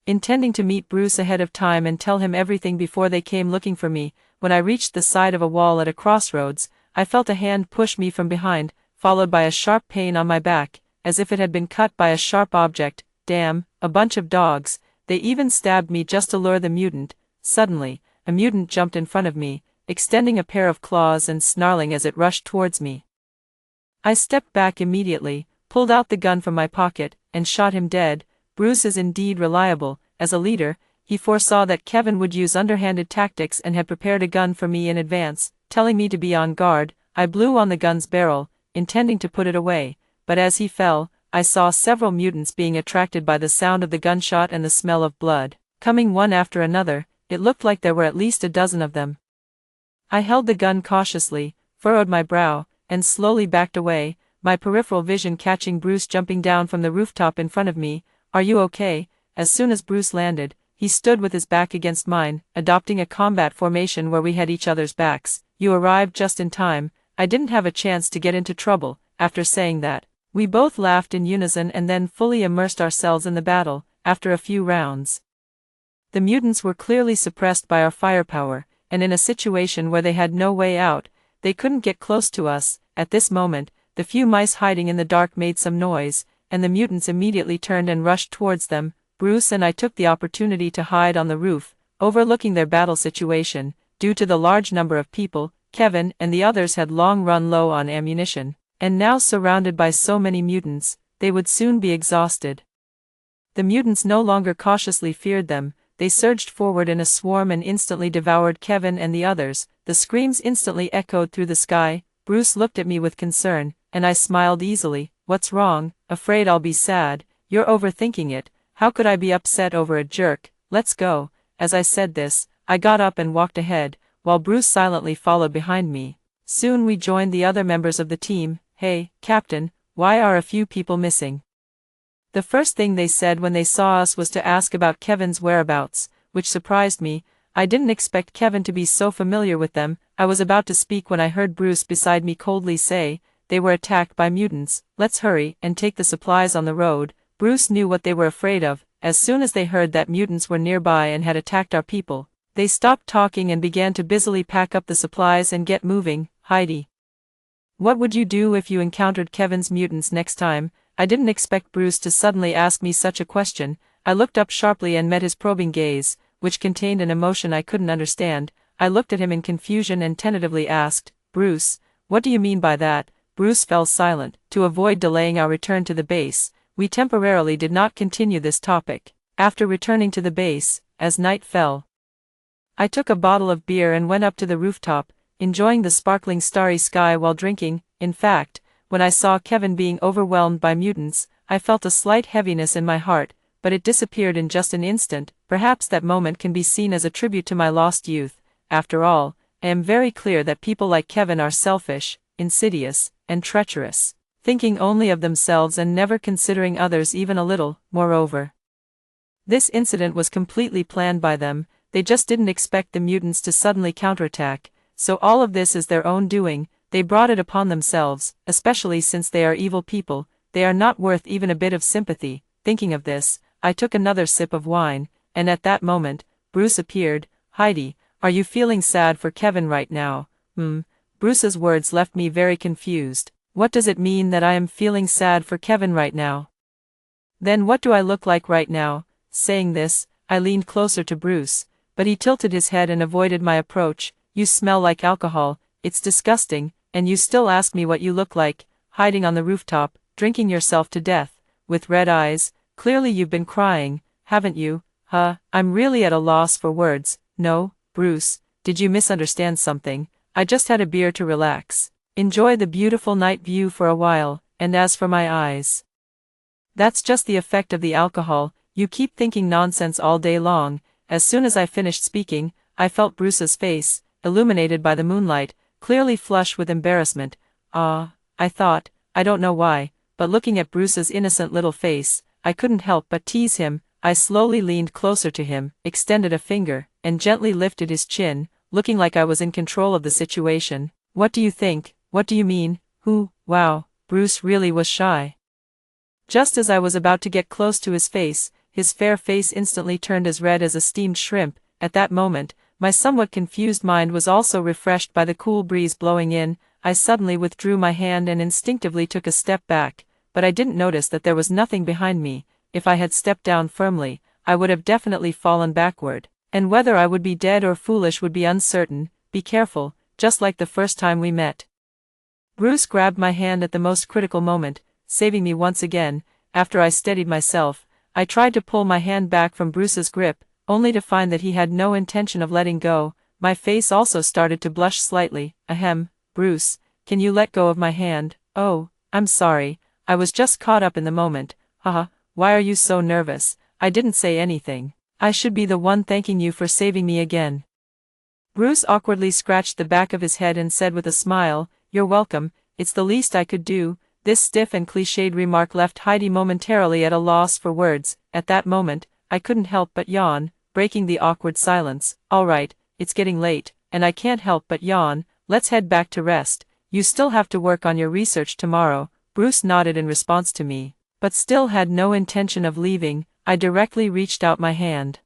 intending to meet Bruce ahead of time and tell him everything before they came looking for me. When I reached the side of a wall at a crossroads, I felt a hand push me from behind, followed by a sharp pain on my back, as if it had been cut by a sharp object. Damn, a bunch of dogs. They even stabbed me just to lure the mutant. Suddenly, a mutant jumped in front of me, extending a pair of claws and snarling as it rushed towards me. I stepped back immediately, pulled out the gun from my pocket, and shot him dead. Bruce is indeed reliable. As a leader, he foresaw that Kevin would use underhanded tactics and had prepared a gun for me in advance, telling me to be on guard. I blew on the gun's barrel, intending to put it away, but as he fell, I saw several mutants being attracted by the sound of the gunshot and the smell of blood, coming one after another. It looked like there were at least a dozen of them. I held the gun cautiously, furrowed my brow, and slowly backed away, my peripheral vision catching Bruce jumping down from the rooftop in front of me. Are you okay? As soon as Bruce landed, he stood with his back against mine, adopting a combat formation where we had each other's backs. You arrived just in time. I didn't have a chance to get into trouble. After saying that, we both laughed in unison and then fully immersed ourselves in the battle. After a few rounds, the mutants were clearly suppressed by our firepower, and in a situation where they had no way out, they couldn't get close to us. At this moment, the few mice hiding in the dark made some noise, and the mutants immediately turned and rushed towards them. Bruce and I took the opportunity to hide on the roof, overlooking their battle situation. Due to the large number of people, Kevin and the others had long run low on ammunition, and now surrounded by so many mutants, they would soon be exhausted. The mutants no longer cautiously feared them. They surged forward in a swarm and instantly devoured Kevin and the others. The screams instantly echoed through the sky. Bruce looked at me with concern, and I smiled easily. What's wrong? Afraid I'll be sad? You're overthinking it. How could I be upset over a jerk? Let's go. As I said this, I got up and walked ahead, while Bruce silently followed behind me. Soon we joined the other members of the team. Hey, Captain, why are a few people missing? The first thing they said when they saw us was to ask about Kevin's whereabouts, which surprised me. I didn't expect Kevin to be so familiar with them. I was about to speak when I heard Bruce beside me coldly say, they were attacked by mutants. Let's hurry and take the supplies on the road. Bruce knew what they were afraid of. As soon as they heard that mutants were nearby and had attacked our people, they stopped talking and began to busily pack up the supplies and get moving. Heidi, what would you do if you encountered Kevin's mutants next time? I didn't expect Bruce to suddenly ask me such a question. I looked up sharply and met his probing gaze, which contained an emotion I couldn't understand. I looked at him in confusion and tentatively asked, Bruce, what do you mean by that? Bruce fell silent. To avoid delaying our return to the base, we temporarily did not continue this topic. After returning to the base, as night fell, I took a bottle of beer and went up to the rooftop, enjoying the sparkling starry sky while drinking. In fact, when I saw Kevin being overwhelmed by mutants, I felt a slight heaviness in my heart, but it disappeared in just an instant. Perhaps that moment can be seen as a tribute to my lost youth. After all, I am very clear that people like Kevin are selfish, insidious, and treacherous. thinking only of themselves and never considering others even a little. Moreover, this incident was completely planned by them. They just didn't expect the mutants to suddenly counterattack, so all of this is their own doing. They brought it upon themselves, especially since they are evil people. They are not worth even a bit of sympathy. Thinking of this, I took another sip of wine, and at that moment, Bruce appeared. Heidi, are you feeling sad for Kevin right now? Bruce's words left me very confused. What does it mean that I am feeling sad for Kevin right now? Then what do I look like right now? Saying this, I leaned closer to Bruce, but he tilted his head and avoided my approach. You smell like alcohol, it's disgusting, and you still ask me what you look like, hiding on the rooftop, drinking yourself to death, with red eyes. Clearly you've been crying, haven't you? I'm really at a loss for words. No, Bruce, did you misunderstand something? I just had a beer to relax, enjoy the beautiful night view for a while, and as for my eyes, that's just the effect of the alcohol. You keep thinking nonsense all day long. As soon as I finished speaking, I felt Bruce's face, illuminated by the moonlight, clearly flush with embarrassment. I thought, I don't know why, but looking at Bruce's innocent little face, I couldn't help but tease him. I slowly leaned closer to him, extended a finger, and gently lifted his chin, looking like I was in control of the situation. What do you think? What do you mean? Wow, Bruce really was shy. Just as I was about to get close to his fair face instantly turned as red as a steamed shrimp. At that moment, my somewhat confused mind was also refreshed by the cool breeze blowing in. I suddenly withdrew my hand and instinctively took a step back, but I didn't notice that there was nothing behind me. If I had stepped down firmly, I would have definitely fallen backward, and whether I would be dead or foolish would be uncertain. Be careful, just like the first time we met. Bruce grabbed my hand at the most critical moment, saving me once again. After I steadied myself, I tried to pull my hand back from Bruce's grip, only to find that he had no intention of letting go. My face also started to blush slightly. Bruce, can you let go of my hand? Oh, I'm sorry, I was just caught up in the moment. Why are you so nervous? I didn't say anything. I should be the one thanking you for saving me again. Bruce awkwardly scratched the back of his head and said with a smile, You're welcome, it's the least I could do. This stiff and cliched remark left Heidi momentarily at a loss for words. At that moment, I couldn't help but yawn, breaking the awkward silence. Alright, it's getting late, and I can't help but yawn. Let's head back to rest. You still have to work on your research tomorrow. Bruce nodded in response to me, but still had no intention of leaving. I directly reached out my hand,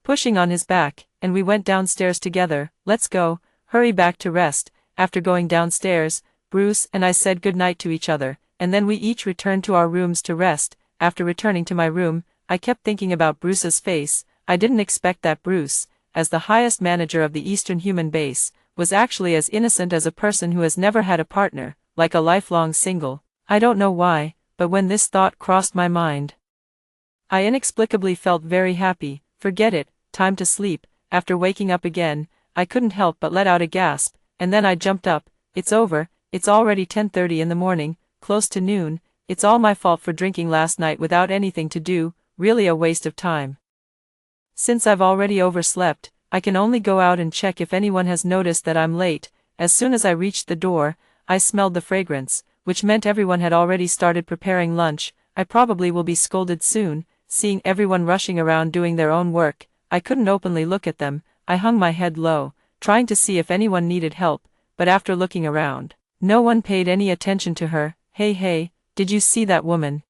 pushing on his back, and we went downstairs together. Let's go, hurry back to rest. After going downstairs, Bruce and I said goodnight to each other, and then we each returned to our rooms to rest. After returning to my room, I kept thinking about Bruce's face. I didn't expect that Bruce, as the highest manager of the Eastern Human base, was actually as innocent as a person who has never had a partner, like a lifelong single. I don't know why, but when this thought crossed my mind, I inexplicably felt very happy. Forget it, time to sleep. After waking up again, I couldn't help but let out a gasp, and then I jumped up. It's over, it's already 10:30 in the morning, close to noon. It's all my fault for drinking last night without anything to do, really a waste of time. Since I've already overslept, I can only go out and check if anyone has noticed that I'm late. As soon as I reached the door, I smelled the fragrance, which meant everyone had already started preparing lunch. I probably will be scolded soon. Seeing everyone rushing around doing their own work, I couldn't openly look at them. I hung my head low, trying to see if anyone needed help, but after looking around, no one paid any attention to her. Hey, did you see that woman?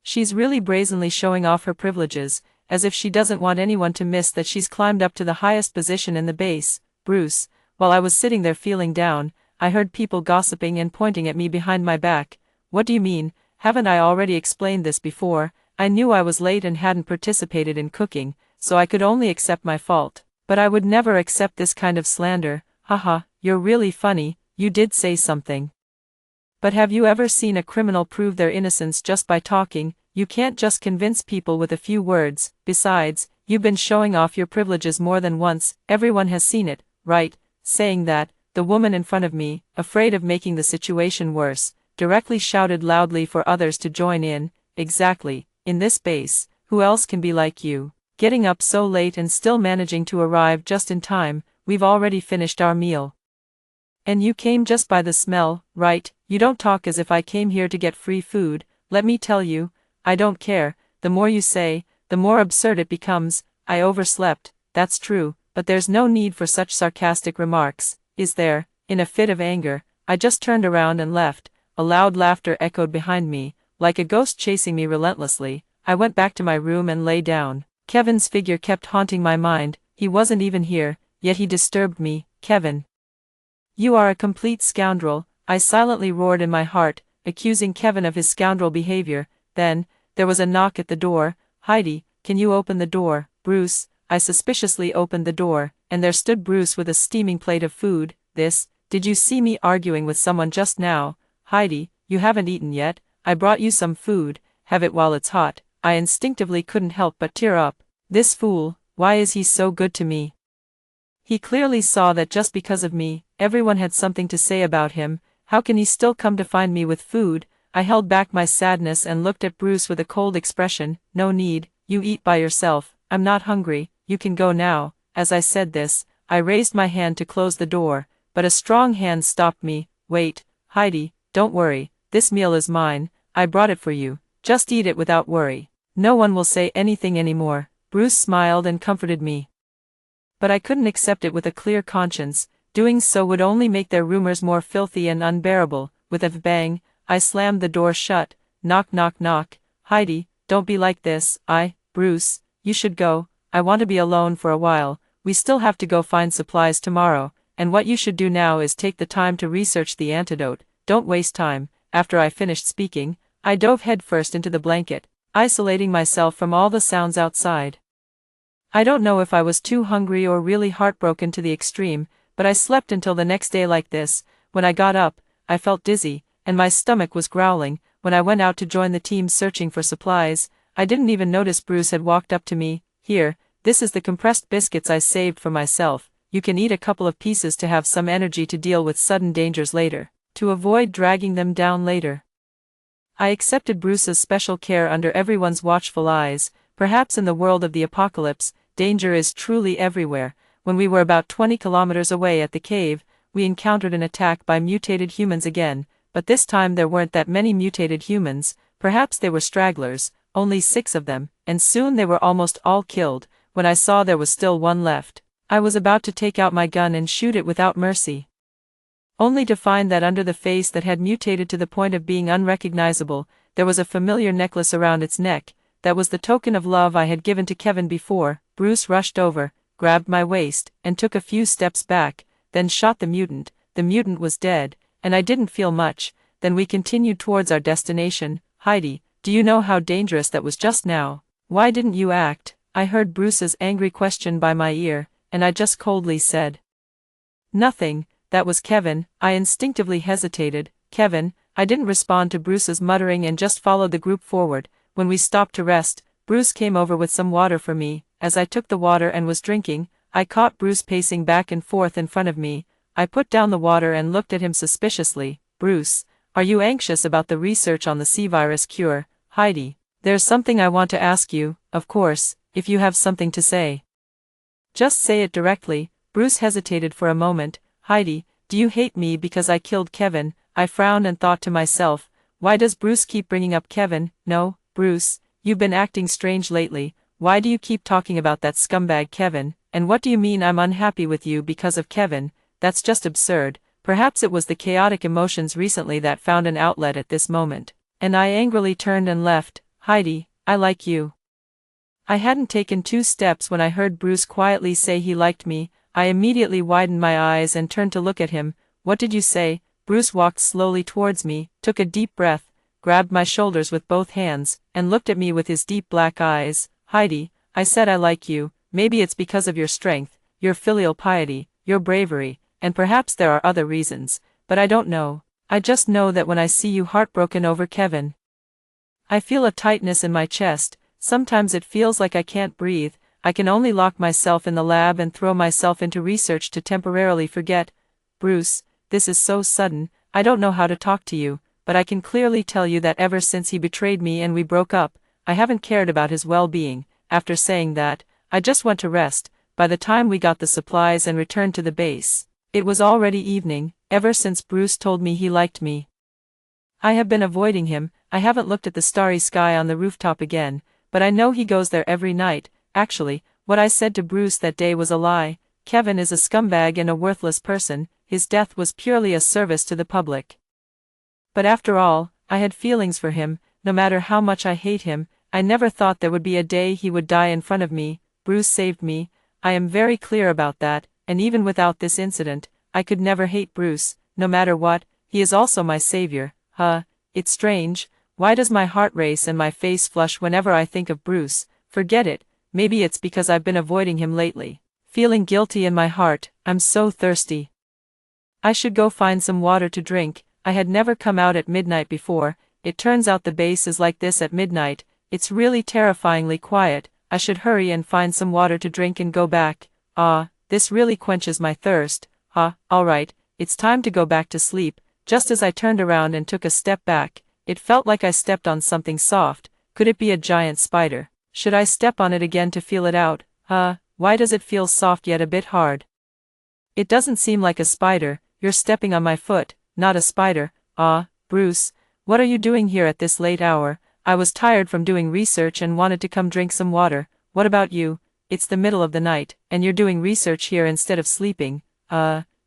She's really brazenly showing off her privileges, as if she doesn't want anyone to miss that she's climbed up to the highest position in the base. Bruce, while I was sitting there feeling down, I heard people gossiping and pointing at me behind my back. What do you mean? Haven't I already explained this before? I knew I was late and hadn't participated in cooking, so I could only accept my fault. But I would never accept this kind of slander. You're really funny, you did say something. But have you ever seen a criminal prove their innocence just by talking? You can't just convince people with a few words. Besides, you've been showing off your privileges more than once. Everyone has seen it, right? Saying that, the woman in front of me, afraid of making the situation worse, directly shouted loudly for others to join in. Exactly, in this base, who else can be like you? Getting up so late and still managing to arrive just in time. We've already finished our meal. And you came just by the smell, right? You don't talk as if I came here to get free food. Let me tell you, I don't care. The more you say, the more absurd it becomes. I overslept, that's true, but there's no need for such sarcastic remarks, is there? In a fit of anger, I just turned around and left. A loud laughter echoed behind me, like a ghost chasing me relentlessly. I went back to my room and lay down. Kevin's figure kept haunting my mind. He wasn't even here, yet he disturbed me. Kevin. You are a complete scoundrel, I silently roared in my heart, accusing Kevin of his scoundrel behavior. Then, there was a knock at the door. Heidi, can you open the door? Bruce. I suspiciously opened the door, and there stood Bruce with a steaming plate of food. Did you see me arguing with someone just now? Heidi, you haven't eaten yet. I brought you some food, have it while it's hot. I instinctively couldn't help but tear up. This fool, why is he so good to me? He clearly saw that just because of me, everyone had something to say about him. How can he still come to find me with food? I held back my sadness and looked at Bruce with a cold expression. No need, you eat by yourself. I'm not hungry, you can go now. As I said this, I raised my hand to close the door, but a strong hand stopped me. Wait, Heidi, don't worry, this meal is mine. I brought it for you. Just eat it without worry. No one will say anything anymore. Bruce smiled and comforted me. But I couldn't accept it with a clear conscience. Doing so would only make their rumors more filthy and unbearable. With a bang, I slammed the door shut. Knock knock knock. Heidi, don't be like this. Bruce, you should go. I want to be alone for a while. We still have to go find supplies tomorrow, and what you should do now is take the time to research the antidote. Don't waste time. After I finished speaking, I dove headfirst into the blanket, isolating myself from all the sounds outside. I don't know if I was too hungry or really heartbroken to the extreme, but I slept until the next day like this. When I got up, I felt dizzy, and my stomach was growling. When I went out to join the team searching for supplies, I didn't even notice Bruce had walked up to me. Here, this is the compressed biscuits I saved for myself. You can eat a couple of pieces to have some energy to deal with sudden dangers later, to avoid dragging them down later. I accepted Bruce's special care under everyone's watchful eyes. Perhaps in the world of the apocalypse, danger is truly everywhere. When we were about 20 kilometers away at the cave, we encountered an attack by mutated humans again, but this time there weren't that many mutated humans. Perhaps they were stragglers, only 6 of them, and soon they were almost all killed. When I saw there was still one left, I was about to take out my gun and shoot it without mercy, only to find that under the face that had mutated to the point of being unrecognizable, there was a familiar necklace around its neck. That was the token of love I had given to Kevin before. Bruce rushed over, grabbed my waist, and took a few steps back, then shot the mutant. The mutant was dead, and I didn't feel much. Then we continued towards our destination. Heidi, do you know how dangerous that was just now? Why didn't you act? I heard Bruce's angry question by my ear, and I just coldly said, nothing. That was Kevin. I instinctively hesitated. Kevin. I didn't respond to Bruce's muttering and just followed the group forward. When we stopped to rest, Bruce came over with some water for me. As I took the water and was drinking, I caught Bruce pacing back and forth in front of me. I put down the water and looked at him suspiciously. Bruce, are you anxious about the research on the C-virus cure? Heidi, there's something I want to ask you, of course, if you have something to say. Just say it directly. Bruce hesitated for a moment. Heidi, do you hate me because I killed Kevin? I frowned and thought to myself, why does Bruce keep bringing up Kevin? No, Bruce, you've been acting strange lately. Why do you keep talking about that scumbag Kevin? And what do you mean I'm unhappy with you because of Kevin? That's just absurd. Perhaps it was the chaotic emotions recently that found an outlet at this moment. And I angrily turned and left. Heidi, I like you. I hadn't taken 2 steps when I heard Bruce quietly say he liked me. I immediately widened my eyes and turned to look at him. What did you say? Bruce walked slowly towards me, took a deep breath, grabbed my shoulders with both hands, and looked at me with his deep black eyes. Heidi, I said I like you. Maybe it's because of your strength, your filial piety, your bravery, and perhaps there are other reasons, but I don't know. I just know that when I see you heartbroken over Kevin, I feel a tightness in my chest. Sometimes it feels like I can't breathe. I can only lock myself in the lab and throw myself into research to temporarily forget. Bruce, this is so sudden. I don't know how to talk to you, but I can clearly tell you that ever since he betrayed me and we broke up, I haven't cared about his well-being. After saying that, I just went to rest. By the time we got the supplies and returned to the base, It was already evening, ever since Bruce told me he liked me. I have been avoiding him. I haven't looked at the starry sky on the rooftop again, but I know he goes there every night. Actually, what I said to Bruce that day was a lie. Kevin is a scumbag and a worthless person. His death was purely a service to the public. But after all, I had feelings for him. No matter how much I hate him, I never thought there would be a day he would die in front of me. Bruce saved me. I am very clear about that, and even without this incident, I could never hate Bruce. No matter what, he is also my savior. It's strange. Why does my heart race and my face flush whenever I think of Bruce? Forget it. Maybe it's because I've been avoiding him lately. Feeling guilty in my heart. I'm so thirsty. I should go find some water to drink. I had never come out at midnight before. It turns out the base is like this at midnight. It's really terrifyingly quiet. I should hurry and find some water to drink and go back. This really quenches my thirst. Alright, it's time to go back to sleep. Just as I turned around and took a step back, it felt like I stepped on something soft. Could it be a giant spider? Should I step on it again to feel it out? Why does it feel soft yet a bit hard? It doesn't seem like a spider. You're stepping on my foot, not a spider. Bruce, what are you doing here at this late hour? I was tired from doing research and wanted to come drink some water. What about you? It's the middle of the night, and you're doing research here instead of sleeping.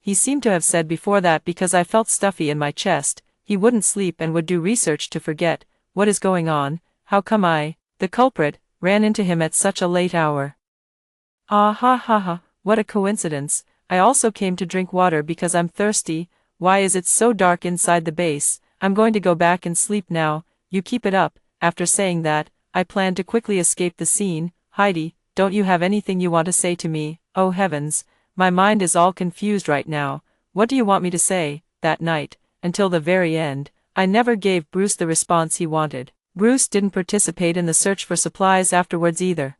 He seemed to have said before that because I felt stuffy in my chest. He wouldn't sleep and would do research to forget. What is going on? How come I, the culprit, ran into him at such a late hour? What a coincidence. I also came to drink water because I'm thirsty. Why is it so dark inside the base? I'm going to go back and sleep now. You keep it up. After saying that, I planned to quickly escape the scene. Heidi, don't you have anything you want to say to me? Oh heavens. My mind is all confused right now. What do you want me to say? That night, until the very end, I never gave Bruce the response he wanted. Bruce didn't participate in the search for supplies afterwards either.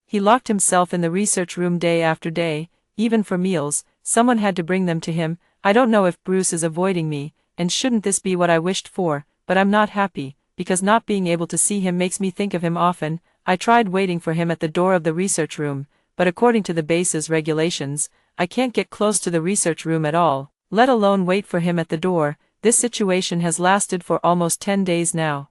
He locked himself in the research room day after day, even for meals. Someone had to bring them to him. I don't know if Bruce is avoiding me, and shouldn't this be what I wished for, but I'm not happy, because not being able to see him makes me think of him often. I tried waiting for him at the door of the research room, but according to the base's regulations, I can't get close to the research room at all, let alone wait for him at the door. This situation has lasted for almost 10 days now.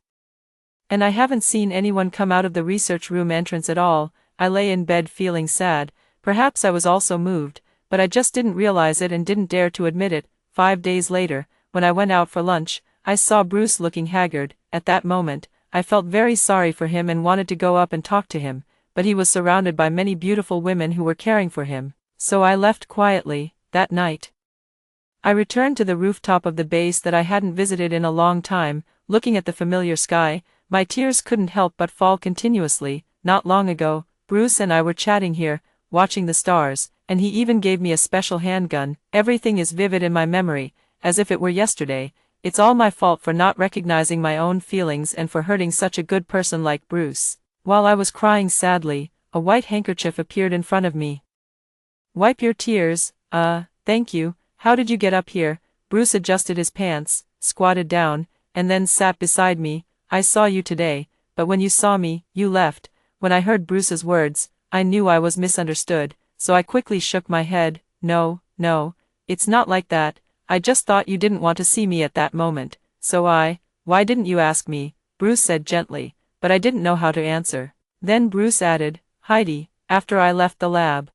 And I haven't seen anyone come out of the research room entrance at all. I lay in bed feeling sad. Perhaps I was also moved, but I just didn't realize it and didn't dare to admit it. 5 days later, when I went out for lunch, I saw Bruce looking haggard. At that moment, I felt very sorry for him and wanted to go up and talk to him, but he was surrounded by many beautiful women who were caring for him, so I left quietly. That night, I returned to the rooftop of the base that I hadn't visited in a long time. Looking at the familiar sky, my tears couldn't help but fall continuously. Not long ago, Bruce and I were chatting here, watching the stars, and he even gave me a special handgun. Everything is vivid in my memory, as if it were yesterday. It's all my fault for not recognizing my own feelings and for hurting such a good person like Bruce. While I was crying sadly, a white handkerchief appeared in front of me. Wipe your tears. Thank you. How did you get up here? Bruce adjusted his pants, squatted down, and then sat beside me. I saw you today, but when you saw me, you left. When I heard Bruce's words, I knew I was misunderstood, so I quickly shook my head. No, it's not like that. I just thought you didn't want to see me at that moment, so why didn't you ask me? Bruce said gently, but I didn't know how to answer. Then Bruce added, Heidi, after I left the lab,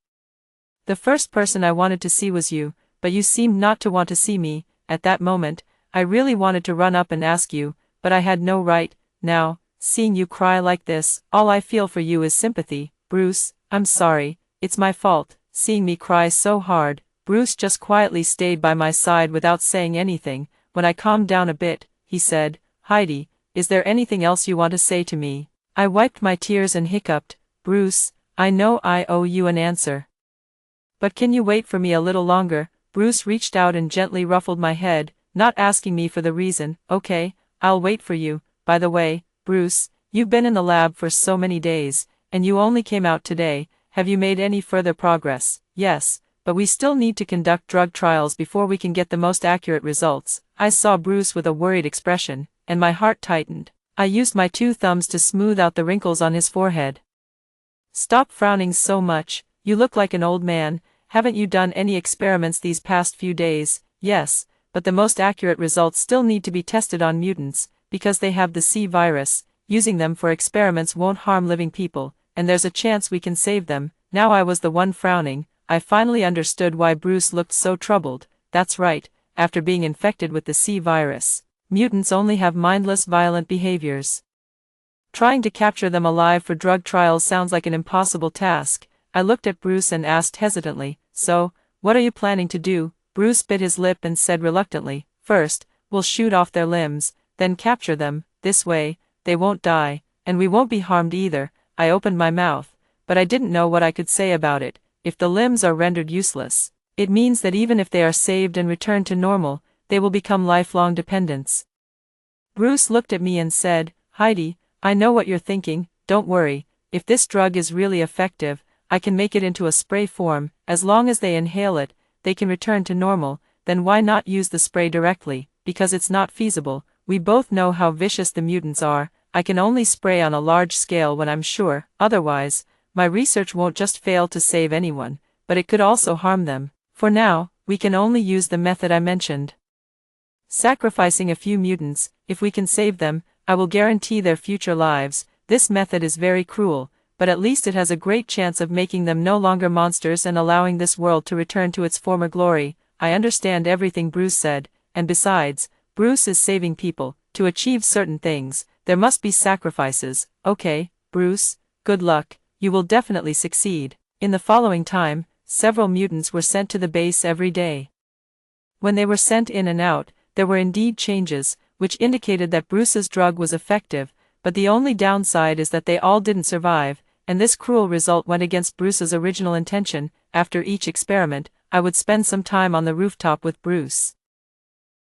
the first person I wanted to see was you, but you seemed not to want to see me. At that moment, I really wanted to run up and ask you, but I had no right. Now, seeing you cry like this, all I feel for you is sympathy. Bruce, I'm sorry, it's my fault. Seeing me cry so hard, Bruce just quietly stayed by my side without saying anything. When I calmed down a bit, he said, Heidi, is there anything else you want to say to me? I wiped my tears and hiccuped, Bruce, I know I owe you an answer. But can you wait for me a little longer? Bruce reached out and gently ruffled my head, not asking me for the reason. Okay, I'll wait for you. By the way, Bruce, you've been in the lab for so many days, and you only came out today. Have you made any further progress? Yes, but we still need to conduct drug trials before we can get the most accurate results. I saw Bruce with a worried expression, and my heart tightened. I used my 2 thumbs to smooth out the wrinkles on his forehead. Stop frowning so much, you look like an old man. haven't you done any experiments these past few days? Yes, but the most accurate results still need to be tested on mutants, because they have the C virus. Using them for experiments won't harm living people, and there's a chance we can save them. Now I was the one frowning. I finally understood why Bruce looked so troubled. That's right, after being infected with the C virus, mutants only have mindless violent behaviors. Trying to capture them alive for drug trials sounds like an impossible task. I looked at Bruce and asked hesitantly, "So, what are you planning to do?" Bruce bit his lip and said reluctantly, "First, we'll shoot off their limbs, then capture them. This way, they won't die, and we won't be harmed either." I opened my mouth, but I didn't know what I could say about it. If the limbs are rendered useless, it means that even if they are saved and returned to normal, they will become lifelong dependents. Bruce looked at me and said, "Heidi, I know what you're thinking. Don't worry, if this drug is really effective, I can make it into a spray form. As long as they inhale it, they can return to normal. Then why not use the spray directly? Because it's not feasible. We both know how vicious the mutants are. I can only spray on a large scale when I'm sure. Otherwise, my research won't just fail to save anyone, but it could also harm them. For now, we can only use the method I mentioned. Sacrificing a few mutants. If we can save them, I will guarantee their future lives. This method is very cruel, but at least it has a great chance of making them no longer monsters and allowing this world to return to its former glory." I understand everything Bruce said, and besides, Bruce is saving people. To achieve certain things, there must be sacrifices. Okay, Bruce, good luck, you will definitely succeed. In the following time, several mutants were sent to the base every day. When they were sent in and out, there were indeed changes, which indicated that Bruce's drug was effective, but the only downside is that they all didn't survive, and this cruel result went against Bruce's original intention. After each experiment, I would spend some time on the rooftop with Bruce.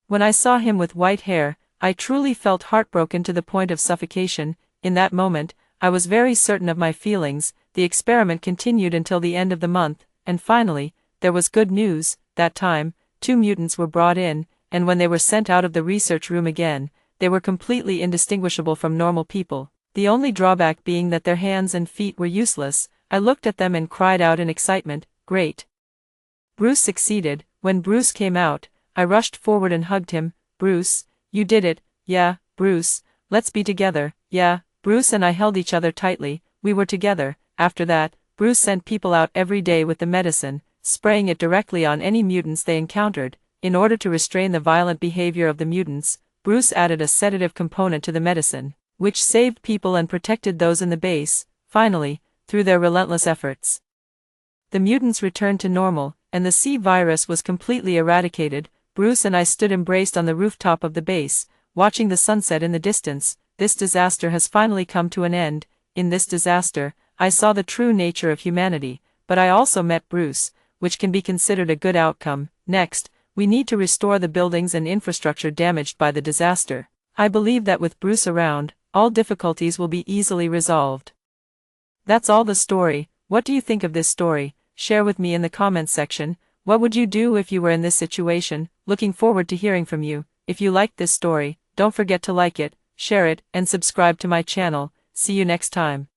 When I saw him with white hair, I truly felt heartbroken to the point of suffocation. In that moment, I was very certain of my feelings. The experiment continued until the end of the month, and finally, there was good news. That time, 2 mutants were brought in, and when they were sent out of the research room again, they were completely indistinguishable from normal people, the only drawback being that their hands and feet were useless. I looked at them and cried out in excitement, "Great! Bruce succeeded." When Bruce came out, I rushed forward and hugged him. "Bruce, you did it." "Yeah, Bruce, let's be together." "Yeah." Bruce and I held each other tightly. We were together. After that, Bruce sent people out every day with the medicine, spraying it directly on any mutants they encountered. In order to restrain the violent behavior of the mutants, Bruce added a sedative component to the medicine, which saved people and protected those in the base. Finally, through their relentless efforts, the mutants returned to normal, and the C virus was completely eradicated. Bruce and I stood embraced on the rooftop of the base, watching the sunset in the distance. This disaster has finally come to an end. In this disaster, I saw the true nature of humanity, but I also met Bruce, which can be considered a good outcome. Next, we need to restore the buildings and infrastructure damaged by the disaster. I believe that with Bruce around, all difficulties will be easily resolved. That's all the story. What do you think of this story? Share with me in the comments section. What would you do if you were in this situation? Looking forward to hearing from you. If you liked this story, don't forget to like it, share it, and subscribe to my channel. See you next time.